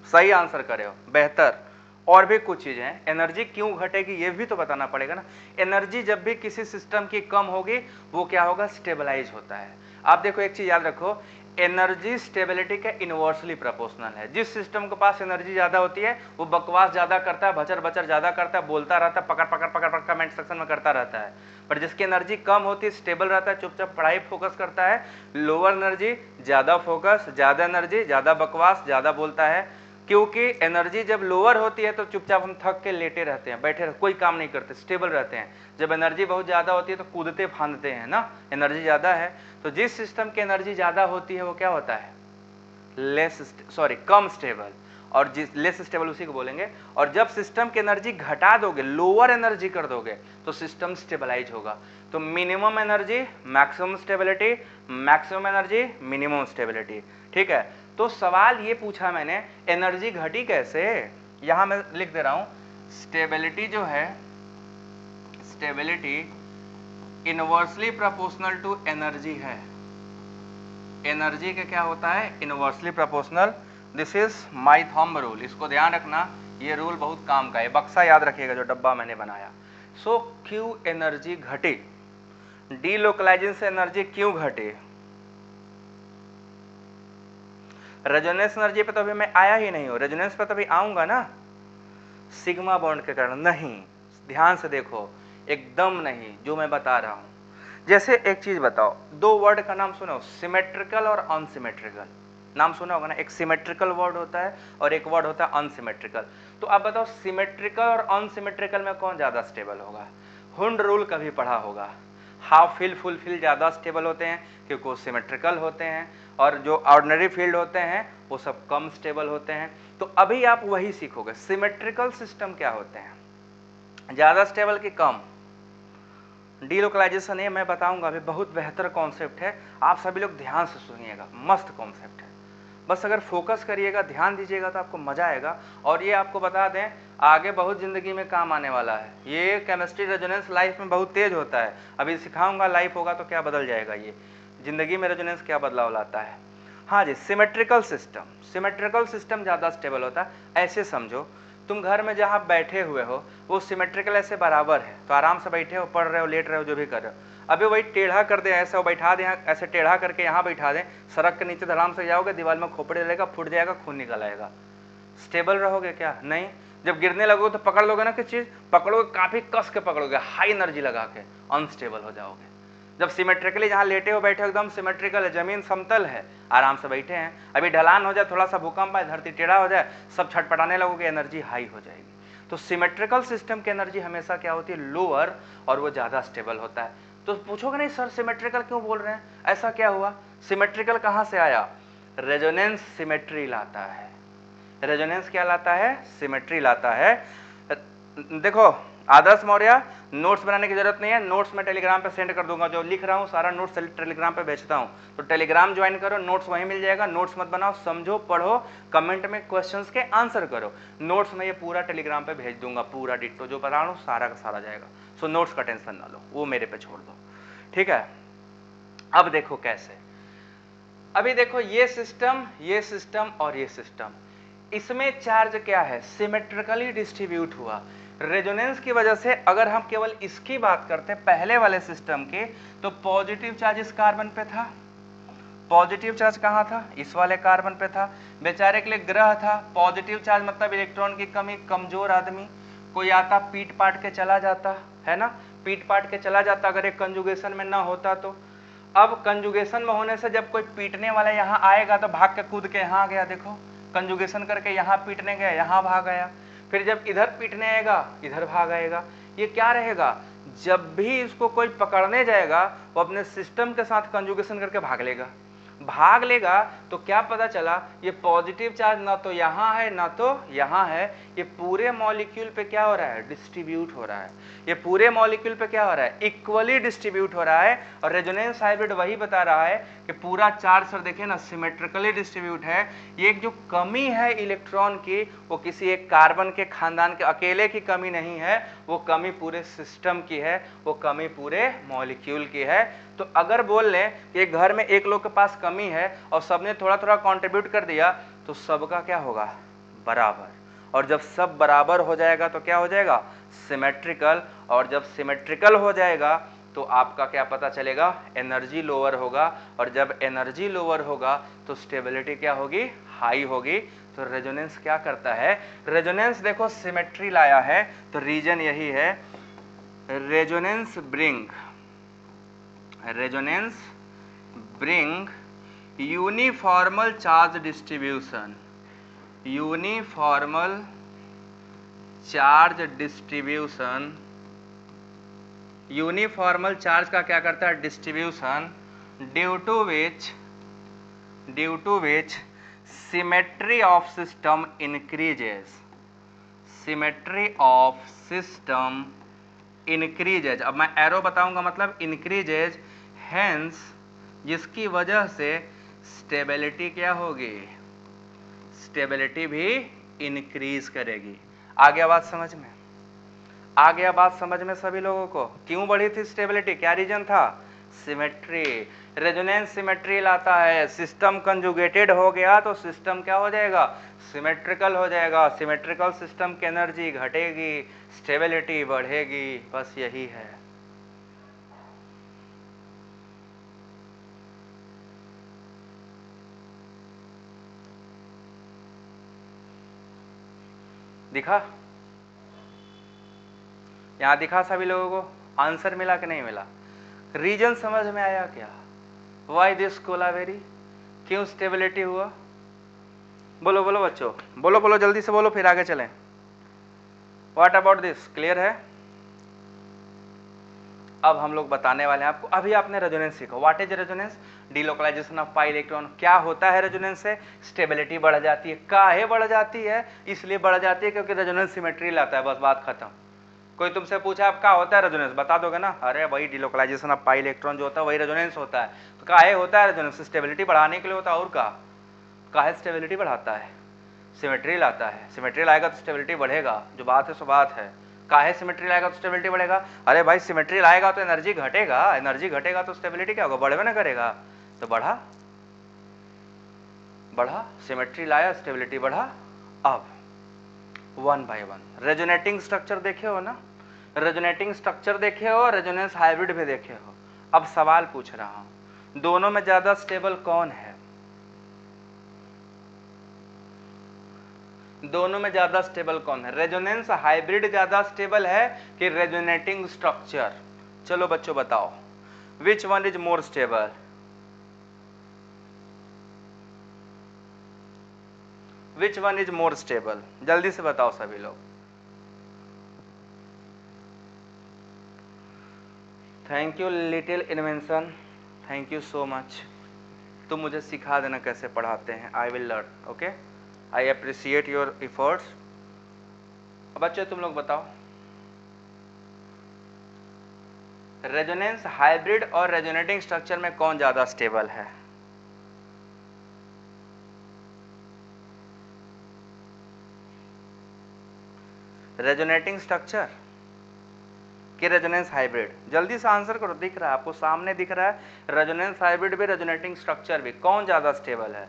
A: सही आंसर करे हो, बेहतर। और भी कुछ चीजें हैं, एनर्जी क्यों घटेगी ये भी तो बताना पड़ेगा ना। एनर्जी जब भी किसी सिस्टम की कम होगी वो क्या होगा, स्टेबलाइज होता है। आप देखो एक चीज याद रखो, एनर्जी स्टेबिलिटी के इनवर्सली प्रोपोर्शनल है। जिस सिस्टम के पास एनर्जी ज्यादा होती है वो बकवास ज्यादा करता है, भचर भचर ज्यादा करता है, बोलता रहता है, पकड़ पकड़ पकड़ पकड़ कमेंट सेक्शन में करता रहता है। पर जिसकी एनर्जी कम होती है, स्टेबल रहता है, चुपचाप पढ़ाई फोकस करता है, लोअर एनर्जी ज्यादा फोकस, ज्यादा एनर्जी ज्यादा बकवास, ज्यादा बोलता है। क्योंकि एनर्जी जब लोअर होती है तो चुपचाप हम थक के लेटे रहते हैं, बैठे रहते, कोई काम नहीं करते, स्टेबल रहते हैं। जब एनर्जी बहुत ज्यादा होती है तो कूदते फांदते हैं ना, एनर्जी ज्यादा है। तो जिस सिस्टम की एनर्जी ज्यादा होती है वो क्या होता है, कम स्टेबल। और जिस लेस स्टेबल उसी को बोलेंगे। और जब सिस्टम की एनर्जी घटा दोगे, लोअर एनर्जी कर दोगे, तो सिस्टम स्टेबलाइज होगा। तो minimum energy maximum stability, maximum energy minimum stability. ठीक है, तो सवाल ये पूछा मैंने, एनर्जी घटी कैसे? यहां मैं लिख दे रहा हूं, स्टेबिलिटी जो है, stability inversely proportional to energy है। एनर्जी का क्या होता है, inversely proportional. This is my thumb rule, इसको ध्यान रखना, ये रूल बहुत काम का है। बक्सा याद रखिएगा जो डब्बा मैंने बनाया। सो क्यों एनर्जी घटी, डीलोकलाइजेशन से एनर्जी क्यों घटी? रेजोनेंस एनर्जी पे तो अभी मैं आया ही नहीं हूं, रेजोनेंस पे तो अभी आऊंगा ना। सिग्मा बॉन्ड के कारण नहीं, ध्यान से देखो, एकदम नहीं जो मैं बता रहा हूं। जैसे एक चीज बताओ, दो वर्ड का नाम सुनो, सिमेट्रिकल और अनसिमेट्रिकल। नाम सुना होगा ना, एक सिमेट्रिकल वर्ड होता है और एक वर्ड होता है अनसिमेट्रिकल। तो आप बताओ सिमेट्रिकल और अनसिमेट्रिकल में कौन ज्यादा स्टेबल होगा? हुंड रूल कभी पढ़ा होगा, हाफ फिल फुल फिल ज्यादा स्टेबल होते हैं क्योंकि वो सिमेट्रिकल होते हैं, और जो ऑर्डिनरी फील्ड होते हैं वो सब कम स्टेबल होते हैं। तो अभी आप वही सीखोगे, सिमेट्रिकल सिस्टम क्या होते हैं, ज्यादा स्टेबल कि कम। डीलोकलाइजेशन ये मैं बताऊंगा अभी, बहुत बेहतर कॉन्सेप्ट है, आप सभी लोग ध्यान से सुनिएगा, मस्त कॉन्सेप्ट है। बस अगर फोकस करिएगा, ध्यान दीजिएगा तो आपको मजा आएगा। और ये आपको बता दें आगे बहुत जिंदगी में काम आने वाला है। ये केमिस्ट्री रेजोनेंस लाइफ में बहुत तेज होता है, अभी सिखाऊंगा लाइफ होगा तो क्या बदल जाएगा, ये जिंदगी में रेजोनेंस क्या बदलाव लाता है। हाँ जी, सिमेट्रिकल सिस्टम, सिमेट्रिकल सिस्टम ज़्यादा स्टेबल होता है। ऐसे समझो तुम घर में जहाँ बैठे हुए हो वो सिमेट्रिकल ऐसे बराबर है, तो आराम से बैठे हो, पढ़ रहे हो, लेट रहे हो, जो भी कर रहे हो। अभी वही टेढ़ा कर दे, ऐसा वो बैठा दे, ऐसे टेढ़ा करके यहाँ बैठा दें, सड़क के नीचे धड़ाम से जाओगे, दीवार में खोपड़ी लगेगा, फूट जाएगा, खून निकल आएगा। स्टेबल रहोगे क्या? नहीं। जब गिरने लगोगे तो पकड़ लोगे ना, किस चीज पकड़ोगे, काफी कस के पकड़ोगे, हाई एनर्जी लगा के, अनस्टेबल हो जाओगे। जब सिमेट्रिकली जहां लेटे हो बैठे हो एकदम सिमेट्रिकल है, जमीन समतल है, आराम से बैठे हैं, अभी ढलान हो जाए, थोड़ा सा भूकंप आए, धरती टेढ़ा हो जाए, सब छटपटाने लगोगे, एनर्जी हाई हो जाएगी। तो सिमेट्रिकल सिस्टम की एनर्जी हमेशा क्या होती है, लोअर, और वो ज्यादा स्टेबल होता है। तो पूछोगे नहीं सर सिमेट्रिकल क्यों बोल रहे हैं, ऐसा क्या हुआ, सिमेट्रिकल कहां से आया, रेजोनेंस सिमेट्री लाता है। रेजोनेंस क्या लाता है, सिमेट्री लाता है। देखो आदर्श मौर्य, नोट्स बनाने की जरूरत नहीं है, नोट्स मैं टेलीग्राम पे सेंड कर दूंगा, जो लिख रहा हूँ सारा नोट्स टेलीग्राम पे भेजता हूँ, तो टेलीग्राम ज्वाइन करो, नोट्स वहीं मिल जाएगा। नोट्स मत बनाओ, समझो, पढ़ो, कमेंट में क्वेश्चंस के आंसर करो। नोट्स में ये पूरा टेलीग्राम पे भेज दूंगा, पूरा डिट्टो जो बता रहा हूँ सारा का सारा जाएगा। सो नोट्स का टेंशन ना लो, वो मेरे पे छोड़ दो, ठीक है। अब देखो कैसे, अभी देखो ये सिस्टम और ये सिस्टम, इसमें चार्ज क्या है, सिमेट्रिकली डिस्ट्रीब्यूट हुआ। रेजोनेंस की वजह से अगर हम केवल इसकी बात करते पहले वाले सिस्टम की, तो पॉजिटिव चार्ज इस कार्बन पे था, पॉजिटिव चार्ज कहां था, इस वाले कार्बन पे था। बेचारे के लिए ग्रह था, पॉजिटिव चार्ज मतलब इलेक्ट्रॉन की कमी, कमजोर आदमी, कोई आता पीट पाट के चला जाता है ना, पीट पाट के चला जाता अगर एक कंजुगेशन में ना होता तो। अब कंजुगेशन में होने से जब कोई पीटने वाला यहाँ आएगा तो भाग के कूद के यहाँ गया, देखो कंजुगेशन करके यहाँ पीटने गया, यहाँ भाग गया, फिर जब इधर पीटने आएगा इधर भाग आएगा। ये क्या रहेगा, जब भी इसको कोई पकड़ने जाएगा वो अपने सिस्टम के साथ कंजुगेशन करके भाग लेगा, भाग लेगा। तो क्या पता चला, ये पॉजिटिव चार्ज ना तो यहाँ है ना तो यहाँ है, ये पूरे मॉलिक्यूल पे क्या हो रहा है, डिस्ट्रीब्यूट हो रहा है। ये पूरे मॉलिक्यूल पे क्या हो रहा है, इक्वली डिस्ट्रीब्यूट हो रहा है। और रेजोनेंस हाइब्रिड वही बता रहा है कि पूरा चार्ज सर देखें ना सिमेट्रिकली डिस्ट्रीब्यूट है। ये एक जो कमी है इलेक्ट्रॉन की, वो किसी एक कार्बन के खानदान के अकेले की कमी नहीं है, वो कमी पूरे सिस्टम की है, वो कमी पूरे मॉलिक्यूल की है। तो अगर बोल लें कि घर में एक लोग के पास कमी है और सबने थोड़ा थोड़ा कंट्रीब्यूट कर दिया, तो सबका क्या होगा, बराबर। और जब सब बराबर हो जाएगा तो क्या हो जाएगा, सिमेट्रिकल। और जब सिमेट्रिकल हो जाएगा तो आपका क्या पता चलेगा, एनर्जी लोअर होगा। और जब एनर्जी लोअर होगा तो स्टेबिलिटी क्या होगी, हाई होगी। तो रेजोनेंस क्या करता है, रेजोनेंस देखो सिमेट्री लाया है, तो रीजन यही है, resonance bring uniformal charge distribution, uniformal charge distribution, uniformal charge का क्या करता है, distribution, due to which symmetry of system increases, symmetry of system increases. अब मैं एरो बताऊंगा मतलब इंक्रीजेज, हेंस जिसकी वजह से स्टेबिलिटी क्या होगी, स्टेबिलिटी भी इंक्रीज करेगी। आ गया बात समझ में, आ गया बात समझ में सभी लोगों को, क्यों बढ़ी थी स्टेबिलिटी, क्या रीजन था, सिमेट्री। रेजोनेंस सिमेट्री लाता है, सिस्टम कंजुगेटेड हो गया तो सिस्टम क्या हो जाएगा, सिमेट्रिकल हो जाएगा। सिमेट्रिकल सिस्टम की एनर्जी घटेगी, स्टेबिलिटी बढ़ेगी, बस यही है। दिखा, यहां दिखा सभी लोगों को, आंसर मिला कि नहीं मिला, रीजन समझ में आया क्या, वाई दिस कोलावेरी, क्यों स्टेबिलिटी हुआ, बोलो बोलो बच्चों, बोलो बोलो जल्दी से बोलो, फिर आगे चलें। व्हाट अबाउट दिस, क्लियर है, अब हम लोग बताने वाले हैं आपको, अभी आपने रेजोनेंस सीखो। What is resonance? Delocalisation of pi electron. क्या होता है रेजोनेंस से? स्टेबिलिटी बढ़ जाती है। काहे बढ़ जाती है? इसलिए बढ़ जाती है क्योंकि रेजोनेंस सिमेट्री लाता है, बस बात खत्म। कोई तुमसे पूछा आप क्या होता है रेजोनेंस, बता दोगे ना, अरे वही डिलोकलाइजेशन ऑफ पाई इलेक्ट्रॉन जो होता है वही रेजोनेंस होता है। तो काहे होता है रेजोनेंस? स्टेबिलिटी बढ़ाने के लिए होता है, और का काहे स्टेबिलिटी बढ़ाता है? सिमेट्री लाता है। सिमेट्री लाएगा तो स्टेबिलिटी बढ़ेगा, जो बात है सो बात है। काहे सिमेट्री लाएगा तो स्टेबिलिटी बढ़ेगा? अरे भाई सिमेट्री लाएगा तो एनर्जी घटेगा, एनर्जी घटेगा तो स्टेबिलिटी क्या होगा? बढ़वे ना करेगा। तो बढ़ा, बढ़ा, सिमेट्री लाया, स्टेबिलिटी बढ़ा। अब 1 by 1 रेजोनेटिंग स्ट्रक्चर देखे हो ना, रेजोनेटिंग स्ट्रक्चर देखे हो, रेजोनेंस हाइब्रिड भी देखे हो। अब सवाल पूछ रहा हूं, दोनों में ज्यादा स्टेबल कौन है? दोनों में ज्यादा स्टेबल कौन है? रेजोनेंस हाइब्रिड ज्यादा स्टेबल है कि रेजोनेटिंग स्ट्रक्चर? चलो बच्चों बताओ, which one is more stable? Which one is more stable? जल्दी से बताओ सभी लोग। Thank you little invention, thank you so much. तुम मुझे सिखा देना कैसे पढ़ाते हैं, I will learn, okay, I appreciate your efforts. बच्चों तुम लोग बताओ, रेजोनेंस हाइब्रिड और रेजोनेटिंग स्ट्रक्चर में कौन ज्यादा स्टेबल है? रेजोनेटिंग स्ट्रक्चर कि रेजोनेंस हाइब्रिड? जल्दी से आंसर करो, दिख रहा है आपको, सामने दिख रहा है। रेजोनेंस हाइब्रिड भी रेजोनेटिंग स्ट्रक्चर भी, कौन ज्यादा स्टेबल है?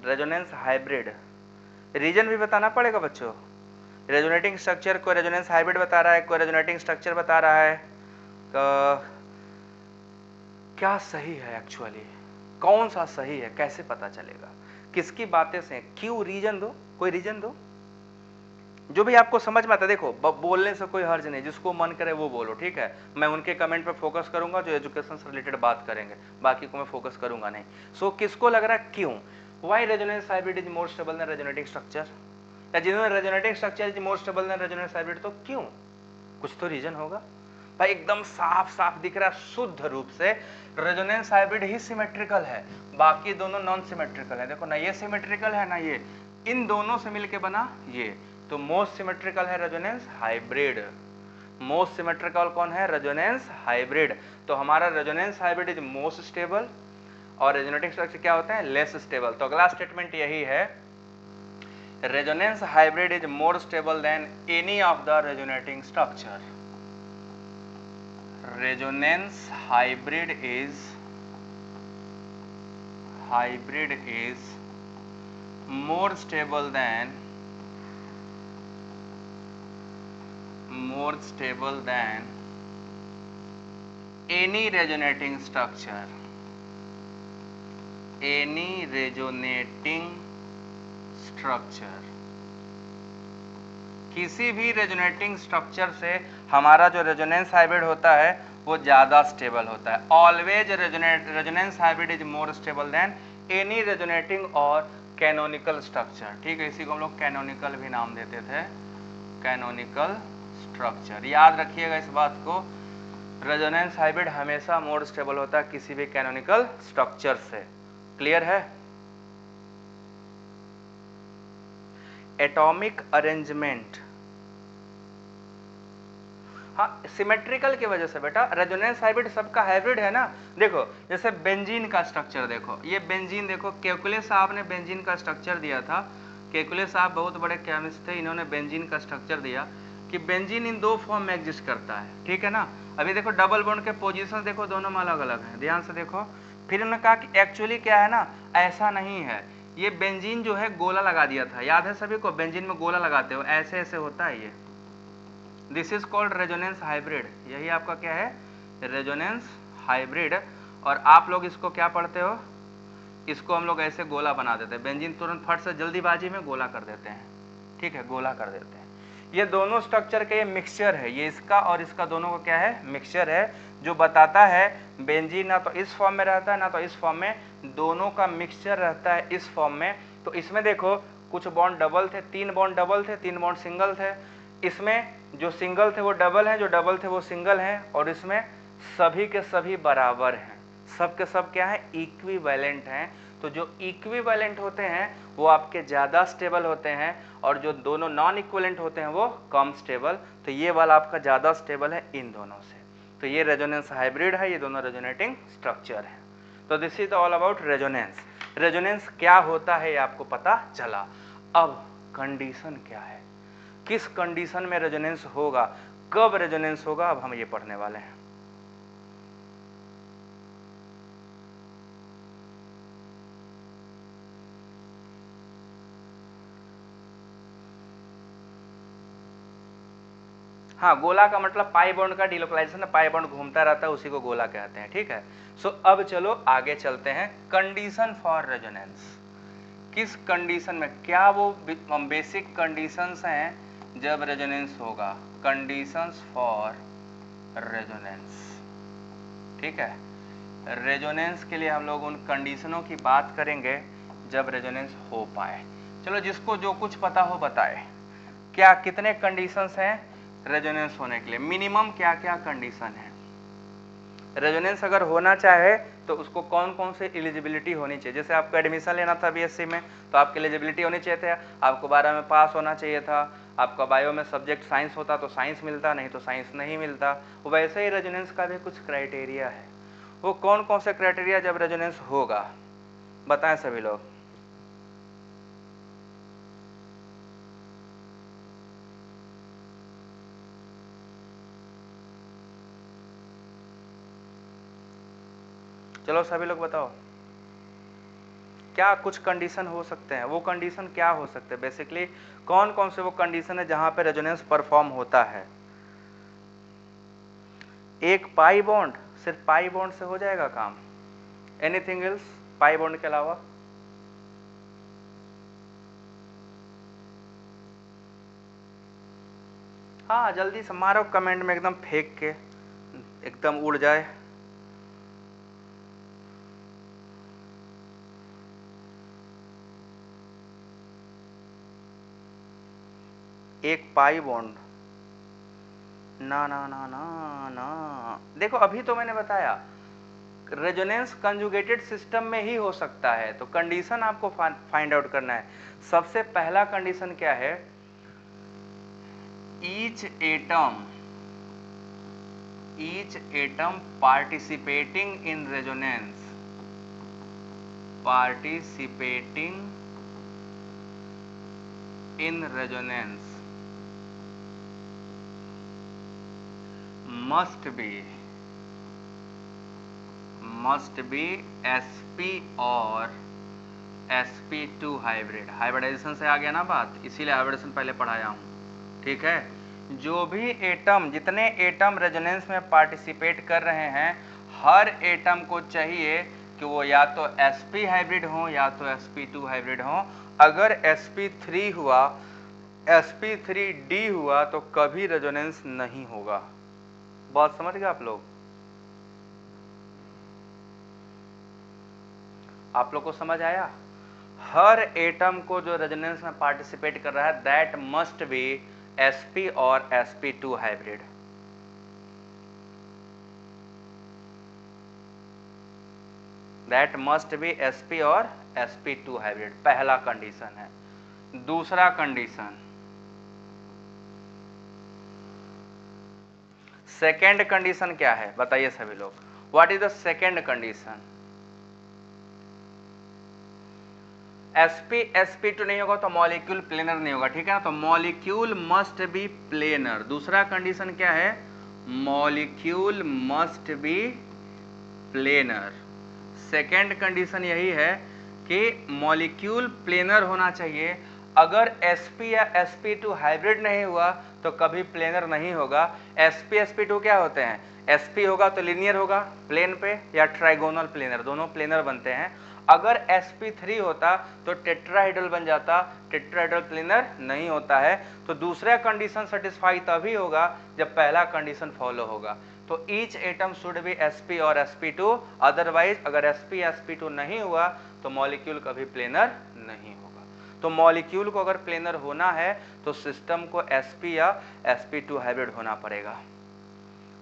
A: Resonance hybrid. रीजन भी बताना पड़ेगा बच्चों। रेजोनेटिंग स्ट्रक्चर को रेजोनेंस हाइब्रिड बता रहा है, कोई रेजोनेटिंग स्ट्रक्चर बता रहा है। क्या सही है एक्चुअली, कौन सा सही है, कैसे पता चलेगा? किसकी बातें से? क्यों? रीजन दो, कोई रीजन दो जो भी आपको समझ में आता है। देखो बोलने से कोई हर्ज नहीं, जिसको मन करे वो बोलो, ठीक है। मैं उनके कमेंट पे फोकस करूंगा जो एजुकेशन से रिलेटेड बात करेंगे, बाकी को मैं फोकस करूंगा नहीं। सो किसको लग रहा है क्यों? Why resonance hybrid is more stable then resonating structure? या जिन्होंने resonating structure is more stable then resonance hybrid, तो क्यों? कुछ तो रीजन होगा भाई। एकदम साफ साफ दिख रहा है शुद्ध रूप से, रेजोनेंस हाइब्रिड ही सिमेट्रिकल है, बाकी दोनों नॉन सिमेट्रिकल है। देखो ना ये सिमेट्रिकल है ना ये, इन दोनों से मिलके बना ये, तो मोस्ट सिमेट्रिकल है रेजोनेंस हाइब्रिड। मोस्ट सिमेट्रिकल कौन है? Resonance hybrid. तो हमारा resonance hybrid is most stable और रेजोनेटिंग स्ट्रक्चर क्या होते हैं? Less stable. तो अगला स्टेटमेंट यही है, resonance hybrid is more stable then any of the resonating structure. Resonance hybrid is more stable than any resonating structure, किसी भी रेजोनेटिंग स्ट्रक्चर से हमारा जो रेजोनेंस हाइब्रिड होता है वो ज्यादा स्टेबल होता है। Always resonance hybrid is more stable then any resonating और कैनोनिकल स्ट्रक्चर, ठीक है। इसी को हम लोग कैनोनिकल भी नाम देते थे, कैनोनिकल स्ट्रक्चर। याद रखिएगा इस बात को, रेजोनेंस हाइब्रिड हमेशा मोर स्टेबल होता है किसी भी कैनोनिकल स्ट्रक्चर से। क्लियर है? एटॉमिक अरेंजमेंट, हाँ सिमेट्रिकल की वजह से बेटा। रेजोनेंस हाइब्रिड सबका हाइब्रिड है ना। देखो जैसे बेंजीन का स्ट्रक्चर देखो, ये बेंजीन देखो, केकुले साहब ने बेंजीन का स्ट्रक्चर दिया था। केकुले साहब बहुत बड़े केमिस्ट थे, इन्होंने बेंजीन का स्ट्रक्चर दिया कि बेंजीन इन दो फॉर्म में एग्जिस्ट करता है, ठीक है ना। अभी देखो डबल बॉन्ड के पोजीशन देखो दोनों में अलग अलग है, ध्यान से देखो। फिर उन्होंने कहा कि एक्चुअली क्या है ना, ऐसा नहीं है, ये बेंजीन जो है गोला लगा दिया था, याद है सभी को, बेंजीन में गोला लगाते हो, ऐसे ऐसे होता है ये। This is called resonance hybrid, यही आपका क्या है? Resonance hybrid. और आप लोग इसको क्या पढ़ते हो? इसको हम लोग ऐसे गोला बना देते हैं, बेंजीन तुरंत फट से जल्दीबाजी में गोला कर देते हैं, ठीक है, गोला कर देते हैं। ये दोनों स्ट्रक्चर का ये मिक्सचर है, ये इसका और इसका दोनों का क्या है, मिक्सचर है, जो बताता है बेंजीन ना तो इस फॉर्म में रहता है ना तो इस फॉर्म में, दोनों का मिक्सचर रहता है इस फॉर्म में। तो इसमें देखो कुछ बॉन्ड डबल थे, 3 बॉन्ड डबल थे, 3 बॉन्ड सिंगल थे, इसमें जो सिंगल थे वो डबल हैं, जो डबल थे वो सिंगल हैं, और इसमें सभी के सभी बराबर हैं, सब के सब क्या है, इक्विवेलेंट हैं। तो जो इक्विवेलेंट होते हैं वो आपके ज़्यादा स्टेबल होते हैं, और जो दोनों नॉन इक्विवेलेंट होते हैं वो कम स्टेबल। तो ये वाला आपका ज़्यादा स्टेबल है इन दोनों से। तो ये रेजोनेंस हाइब्रिड है, ये दोनों रेजोनेटिंग स्ट्रक्चर है। तो this is all about resonance. Resonance क्या होता है ये आपको पता चला। अब कंडीशन क्या है, किस कंडीशन में रेजोनेंस होगा, कब रेजोनेंस होगा, अब हम ये पढ़ने वाले हैं। हाँ, गोला का मतलब पाई बॉन्ड का डिलोकलाइजेशन, पाई बॉन्ड घूमता रहता है, उसी को गोला कहते हैं, ठीक है। सो अब चलो आगे चलते हैं। कंडीशन फॉर रेजोनेंस, किस कंडीशन में, क्या वो बेसिक कंडीशंस हैं जब रेजोनेंस होगा, कंडीशंस फॉर रेजोनेंस, ठीक है। रेजोनेंस के लिए हम लोग उन कंडीशनों की बात करेंगे जब रेजोनेंस हो पाए। चलो जिसको जो कुछ पता हो बताए, क्या कितने कंडीशंस हैं रेजोनेंस होने के लिए, मिनिमम क्या क्या कंडीशन है। रेजोनेंस अगर होना चाहे तो उसको कौन कौन से एलिजिबिलिटी होनी चाहिए। जैसे आपको एडमिशन लेना था बीएससी में, तो आपकी एलिजिबिलिटी होनी चाहिए थे, आपको 12 में पास होना चाहिए था, आपका बायो में सब्जेक्ट साइंस होता तो साइंस मिलता, नहीं तो साइंस नहीं मिलता। वैसे ही रेजोनेंस का भी कुछ क्राइटेरिया है। वो कौन कौन से क्राइटेरिया जब रेजोनेंस होगा, बताएं सभी लोग। चलो सभी लोग बताओ, क्या कुछ कंडीशन हो सकते हैं, वो कंडीशन क्या हो सकते हैं, बेसिकली कौन कौन से वो कंडीशन है जहां पे रेजोनेंस परफॉर्म होता है। एक पाई बॉन्ड, सिर्फ पाई बॉन्ड से हो जाएगा काम, एनीथिंग एल्स पाई बॉन्ड के अलावा। हाँ जल्दी से मारो कमेंट में, एकदम फेंक के एकदम उड़ जाए। एक पाई बॉन्ड, ना ना ना ना ना, देखो अभी तो मैंने बताया रेजोनेंस कंजुगेटेड सिस्टम में ही हो सकता है। तो कंडीशन आपको फाइंड आउट करना है। सबसे पहला कंडीशन क्या है, each atom participating in resonance must be sp और sp2 हाइब्रिड। हाइब्रिडाइजेशन से आ गया ना बात, इसीलिए हाइब्रिडेशन पहले पढ़ाया हूं, ठीक है। जो भी एटम, जितने एटम रेजोनेंस में पार्टिसिपेट कर रहे हैं, हर एटम को चाहिए कि वो या तो sp हाइब्रिड हो या तो sp2 हाइब्रिड हो। अगर sp3 हुआ, sp3d हुआ तो कभी रेजोनेंस नहीं होगा। बात समझ गए आप लोग? आप लोग को समझ आया? हर एटम को जो रेजोनेंस में पार्टिसिपेट कर रहा है दैट मस्ट बी sp और sp2 hybrid. That must be sp और sp2 हाइब्रिड, पहला कंडीशन है। दूसरा कंडीशन, सेकेंड कंडीशन क्या है बताइए सभी लोग, what is the second condition. sp नहीं होगा तो मॉलिक्यूल प्लेनर नहीं होगा, ठीक है ना। तो मॉलिक्यूल मस्ट बी प्लेनर। दूसरा कंडीशन क्या है, molecule must be planar. Second condition यही है कि मॉलिक्यूल प्लेनर होना चाहिए। अगर sp या sp2 हाइब्रिड नहीं हुआ तो कभी प्लेनर नहीं होगा। sp sp2 क्या होते हैं, sp होगा तो लीनियर होगा प्लेन पे, या ट्राइगोनल प्लेनर, दोनों प्लेनर बनते हैं। अगर sp3 होता तो टेट्राहेड्रल बन जाता, टेट्राहेड्रल प्लेनर नहीं होता है। तो दूसरा कंडीशन सेटिस्फाई तभी होगा जब पहला कंडीशन फॉलो होगा। तो each atom should be sp और sp2, अदरवाइज अगर sp sp2 नहीं हुआ तो मॉलिक्यूल कभी प्लेनर नहीं होगा। तो मॉलिक्यूल को अगर प्लेनर होना है तो सिस्टम को sp या sp2 हाइब्रिड होना पड़ेगा,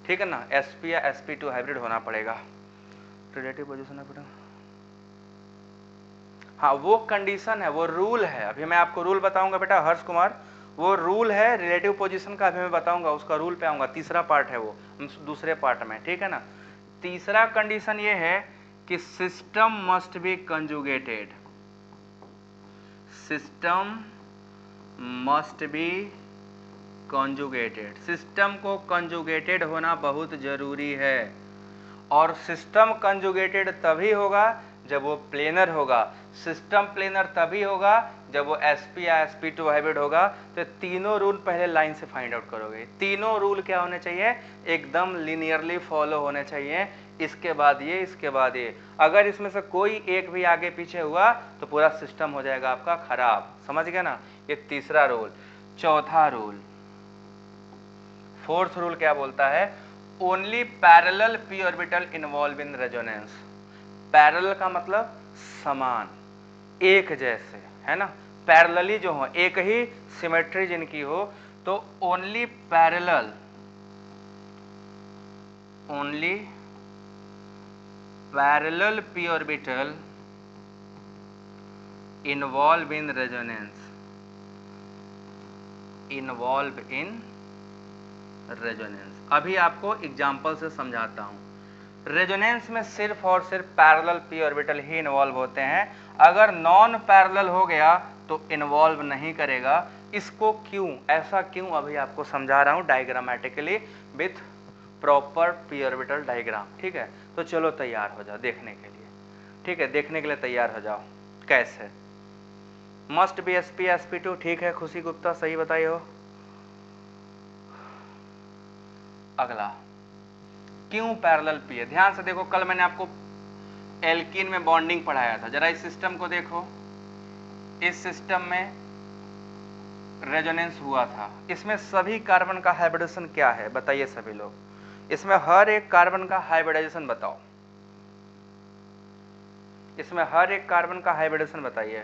A: ठीक है ना, sp या sp2 हाइब्रिड होना पड़ेगा। रिलेटिव पोजीशन है, हाँ वो कंडीशन है, वो रूल है। अभी मैं आपको रूल बताऊंगा बेटा हर्ष कुमार, वो रूल है रिलेटिव पोजीशन का, अभी मैं बताऊंगा, उसका रूल पे आऊंगा, तीसरा पार्ट है वो दूसरे पार्ट में, ठीक है ना। तीसरा कंडीशन ये है कि system must be conjugated, system must be conjugated, system को कंजुगेटेड होना बहुत जरूरी है। और सिस्टम कंजुगेटेड तभी होगा जब वो प्लेनर होगा, सिस्टम प्लेनर तभी होगा जब वो sp या sp2 हाइब्रिड होगा। तो तीनों रूल पहले लाइन से फाइंड आउट करोगे। तीनों रूल क्या होने चाहिए, एकदम लिनियरली फॉलो होने चाहिए, इसके बाद ये, इसके बाद ये। अगर इसमें से कोई एक भी आगे पीछे हुआ तो पूरा सिस्टम हो जाएगा आपका खराब, समझ गए ना। ये तीसरा रूल। चौथा रूल, फोर्थ रूल क्या बोलता है, only parallel P orbital involve in resonance. Parallel का मतलब समान, एक जैसे, है ना, पैरेलली जो हो, एक ही सिमेट्री जिनकी हो, तो only parallel, only parallel P orbital involve in resonance, involve in resonance. अभी आपको एग्जांपल से समझाता हूं। रेजोनेंस में सिर्फ और सिर्फ पैरेलल पी ऑर्बिटल ही इन्वॉल्व होते हैं, अगर नॉन पैरेलल हो गया तो इन्वॉल्व नहीं करेगा। इसको क्यों, ऐसा क्यों, अभी आपको समझा रहा हूं diagrammatically with proper P orbital diagram, ठीक है। तो चलो तैयार हो जाओ देखने के लिए, ठीक है, देखने के लिए तैयार हो जाओ कैसे। मस्ट बी sp sp2, ठीक है खुशी गुप्ता सही बताई हो। अगला क्यों पैरेलल पी है, ध्यान से देखो, कल मैंने आपको एल्कीन में बॉन्डिंग पढ़ाया था, जरा इस सिस्टम को देखो। इस सिस्टम में रेजोनेंस हुआ था, इसमें सभी कार्बन का हाइब्रिडेशन क्या है बताइए सभी लोग, इसमें हर एक कार्बन का हाइब्रिडाइजेशन बताओ, इसमें हर एक कार्बन का हाइब्रिडेशन बताइए,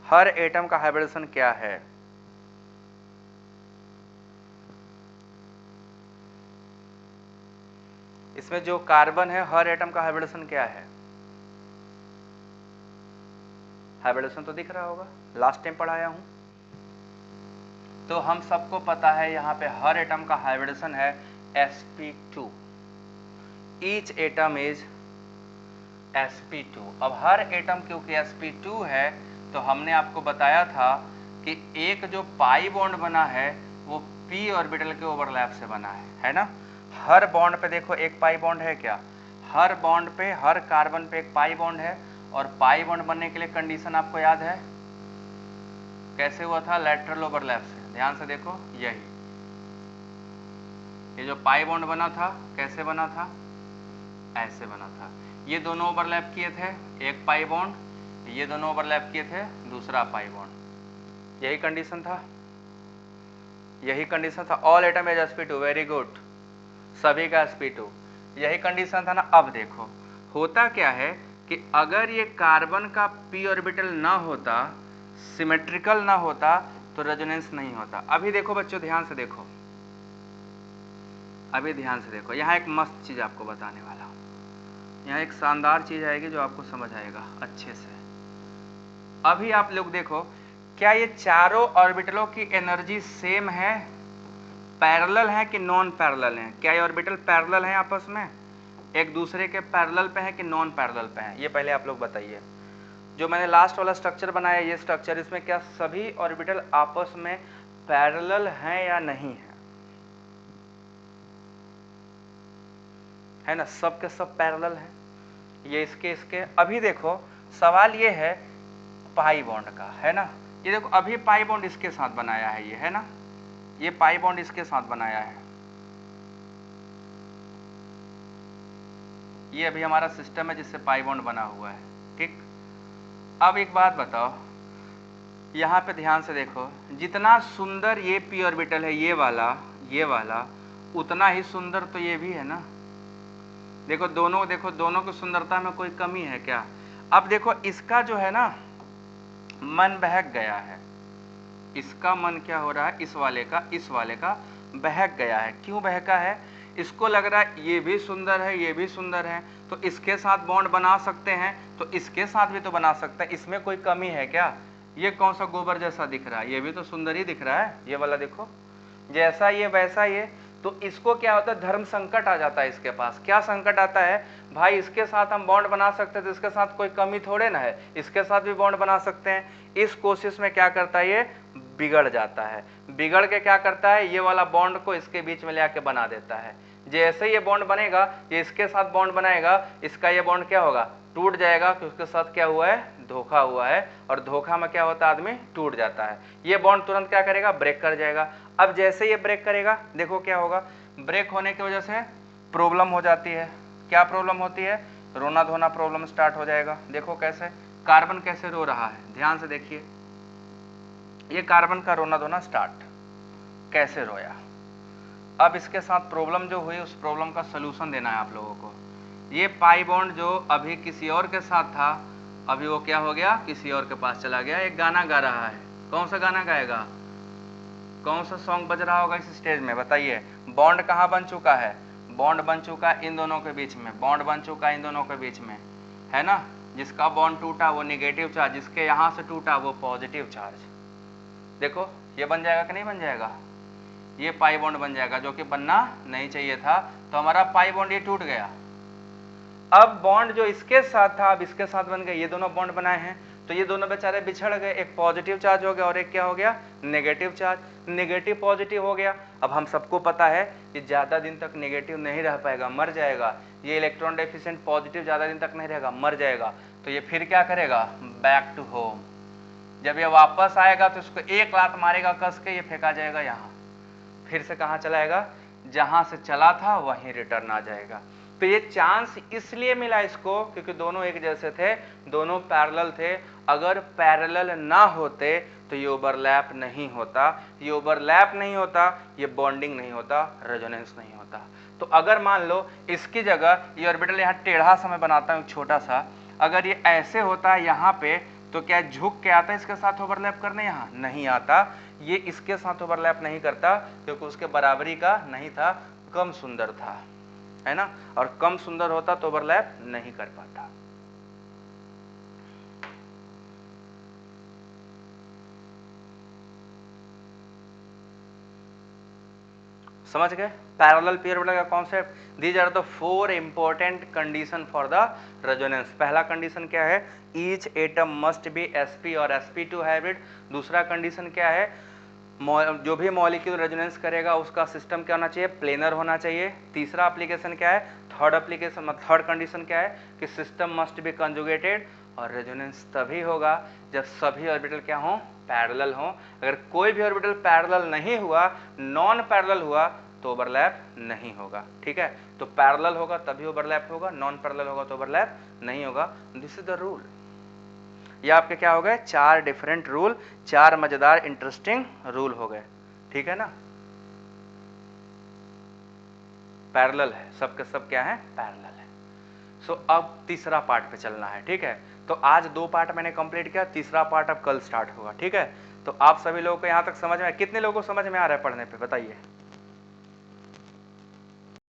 A: हर एटम का हाइब्रिडेशन क्या है। इसमें जो कार्बन है हर एटम का हाइब्रिडेशन क्या है, हाइब्रिडेशन तो दिख रहा होगा, लास्ट टाइम पढ़ाया हूं। तो हम सबको पता है यहां पे हर एटम का हाइब्रिडेशन है sp2, each atom is sp2। अब हर एटम क्योंकि sp2 है तो हमने आपको बताया था कि एक जो पाई बॉन्ड बना है वो p ऑर्बिटल के ओवरलैप से बना है ना। हर बॉन्ड पे देखो एक पाई बॉन्ड है क्या, हर बॉन्ड पे, हर कार्बन पे एक पाई बॉन्ड है। और पाई बॉन्ड बनने के लिए कंडीशन आपको याद है कैसे हुआ था, लैटरल ओवरलैप से, ध्यान से देखो, यही ये जो पाई बॉन्ड बना था कैसे बना था, ऐसे बना था। ये दोनों ओवरलैप किए थे एक पाई बॉन्ड, ये दोनों ओवरलैप किए थे दूसरा पाई बॉन्ड, यही कंडीशन था, यही कंडीशन था। All atom as sp2, very good, सभी का sp2, यही कंडीशन था ना। अब देखो होता क्या है कि अगर ये कार्बन का p ऑर्बिटल ना होता, सिमेट्रिकल ना होता तो रेजोनेंस नहीं होता। अभी देखो बच्चों ध्यान से देखो, अभी ध्यान से देखो, यहाँ एक मस्त चीज आपको बताने वाला हूं, यहाँ एक शानदार चीज आएगी जो आपको समझ आएगा अच्छे से। अभी आप लोग देखो, क्या ये चारों ऑर्बिटलों की एनर्जी सेम है, पैरेलल है कि नॉन पैरेलल है, क्या ये ऑर्बिटल पैरेलल है आपस में, एक दूसरे के पैरेलल पे है कि नॉन पैरेलल पे है, ये पहले आप लोग बताइए। जो मैंने लास्ट वाला स्ट्रक्चर बनाया ये स्ट्रक्चर, इसमें क्या सभी ऑर्बिटल आपस में पैरेलल हैं या नहीं है ना, सब के सब पैरेलल हैं, ये इसके इसके। अभी देखो सवाल ये है पाई बॉन्ड का, है ना, ये देखो अभी पाई बॉन्ड इसके साथ बनाया है ये, है ना, ये पाई बॉन्ड इसके साथ बनाया है, ये अभी हमारा सिस्टम है जिससे पाई बॉन्ड बना हुआ है, ठीक। अब एक बात बताओ, यहाँ पे ध्यान से देखो, जितना सुंदर ये पी ऑर्बिटल है ये वाला, उतना ही सुंदर तो ये भी है ना। देखो दोनों की सुंदरता में कोई कमी है क्या? अब देखो इसका जो है ना मन बहक गया है, इसका मन क्या हो रहा है, इस वाले का बहक गया है। क्यों बहका है? इसको लग रहा है ये भी सुंदर है, ये भी सुंदर है, तो इसके साथ बॉन्ड बना सकते हैं, तो इसके साथ भी तो बना सकते हैं, इसमें कोई कमी है क्या? ये कौन सा गोबर जैसा दिख रहा है? ये भी तो सुंदर ही दिख रहा है, ये वाला देखो, जैसा ये वैसा ये। तो इसको क्या होता है, धर्म संकट आ जाता है इसके पास। क्या संकट आता है? भाई इसके साथ हम बॉन्ड बना सकते हैं तो इसके साथ कोई कमी थोड़े ना है, इसके साथ भी बॉन्ड बना सकते हैं। इस कोशिश में क्या करता है, ये बिगड़ जाता है। बिगड़ के क्या करता है, ये वाला बॉन्ड को इसके बीच में ले आके बना देता है। जैसे ये बॉन्ड बनेगा, ये इसके साथ बॉन्ड बनाएगा, इसका ये बॉन्ड क्या होगा, टूट जाएगा, क्योंकि उसके साथ क्या हुआ है, धोखा हुआ है, और धोखा में क्या होता है, आदमी टूट जाता है। ये बॉन्ड तुरंत क्या करेगा, ब्रेक कर जाएगा। अब जैसे ये ब्रेक करेगा, देखो क्या होगा, ब्रेक होने की वजह से प्रॉब्लम हो जाती है। क्या प्रॉब्लम होती है? रोना धोना प्रॉब्लम स्टार्ट हो जाएगा। देखो कैसे कार्बन कैसे रो रहा है, ध्यान से देखिए, ये कार्बन का रोना धोना स्टार्ट, कैसे रोया। अब इसके साथ प्रॉब्लम जो हुई, उस प्रॉब्लम का सलूशन देना है आप लोगों को। ये पाई बॉन्ड जो अभी किसी और के साथ था, अभी वो क्या हो गया, किसी और के पास चला गया। एक गाना गा रहा है, कौन सा गाना गाएगा, कौन सा सॉन्ग बज रहा होगा इस स्टेज में, बताइए। बॉन्ड कहाँ बन चुका है, बॉन्ड बन चुका है इन दोनों के बीच में, बॉन्ड बन चुका है इन दोनों के बीच में, है ना। जिसका बॉन्ड टूटा वो नेगेटिव चार्ज, जिसके यहां से टूटा वो पॉजिटिव चार्ज। देखो ये बन जाएगा कि नहीं बन जाएगा, ये पाई बॉन्ड बन जाएगा, जो कि बनना नहीं चाहिए था। तो हमारा पाई बॉन्ड ये टूट गया। अब बॉन्ड जो इसके साथ था, अब इसके साथ बन गए, ये दोनों बॉन्ड बनाए हैं, तो ये दोनों बेचारे बिछड़ गए। एक पॉजिटिव चार्ज हो गया और एक क्या हो गया, नेगेटिव चार्ज। नेगेटिव पॉजिटिव हो गया। अब हम सबको पता है कि ज्यादा दिन तक नेगेटिव नहीं रह पाएगा, मर जाएगा। ये इलेक्ट्रॉन डेफिशिएंट पॉजिटिव ज्यादा दिन तक नहीं रहेगा, मर जाएगा। तो ये फिर क्या करेगा, बैक टू होम। जब ये वापस आएगा तो इसको एक लात मारेगा कस के, ये फेंका जाएगा यहाँ, फिर से कहाँ चलाएगा, जहां से चला था वहीं रिटर्न आ जाएगा। तो ये चांस इसलिए मिला इसको क्योंकि दोनों एक जैसे थे, दोनों पैरेलल थे। अगर पैरेलल ना होते तो ये ओवरलैप नहीं होता, ये ओवरलैप नहीं होता, ये बॉन्डिंग नहीं होता, रेजोनेंस नहीं होता। तो अगर मान लो इसकी जगह ये ऑर्बिटल यहाँ टेढ़ा सा मैं बनाता हूँ छोटा सा, अगर ये ऐसे होता है यहाँ पे, तो क्या झुक के आता है इसके साथ ओवरलैप करने, यहाँ नहीं आता। ये इसके साथ ओवरलैप नहीं करता क्योंकि उसके बराबरी का नहीं था, कम सुंदर था, है ना। और कम सुंदर होता तो ओवरलैप नहीं कर पाता। समझ गए पैरेलल पेयर ऑर्बिटल का concept. These are the 4 important condition for the resonance. पहला कंडीशन क्या है, each atom must be sp और sp2 हाइब्रिड। दूसरा कंडीशन क्या है, जो भी मॉलिक्यूल रेजोनेंस करेगा उसका सिस्टम क्या होना चाहिए, प्लेनर होना चाहिए। तीसरा एप्लीकेशन क्या है, थर्ड कंडीशन क्या है कि सिस्टम मस्ट बी कंजुगेटेड। और रेजोनेंस तभी होगा जब सभी ऑर्बिटल क्या हो, पैरेलल हो। अगर कोई भी ऑर्बिटल पैरेलल नहीं हुआ, नॉन पैरेलल हुआ, तो ओवरलैप नहीं होगा। ठीक है, तो पैरेलल होगा तभी ओवरलैप होगा, नॉन पैरेलल होगा तो ओवरलैप नहीं होगा। This is the rule. ये आपके क्या हो गए, 4 डिफरेंट रूल, 4 मजेदार इंटरेस्टिंग रूल हो गए। ठीक है ना, पैरेलल है, सबके सब क्या है, पैरेलल है। सो अब तीसरा पार्ट पे चलना है। ठीक है, तो आज 2 पार्ट मैंने कंप्लीट किया, तीसरा पार्ट अब कल स्टार्ट होगा। ठीक है, तो आप सभी लोगों को यहाँ तक समझ में, कितने लोगों को समझ में आ रहा है पढ़ने पे, बताइए।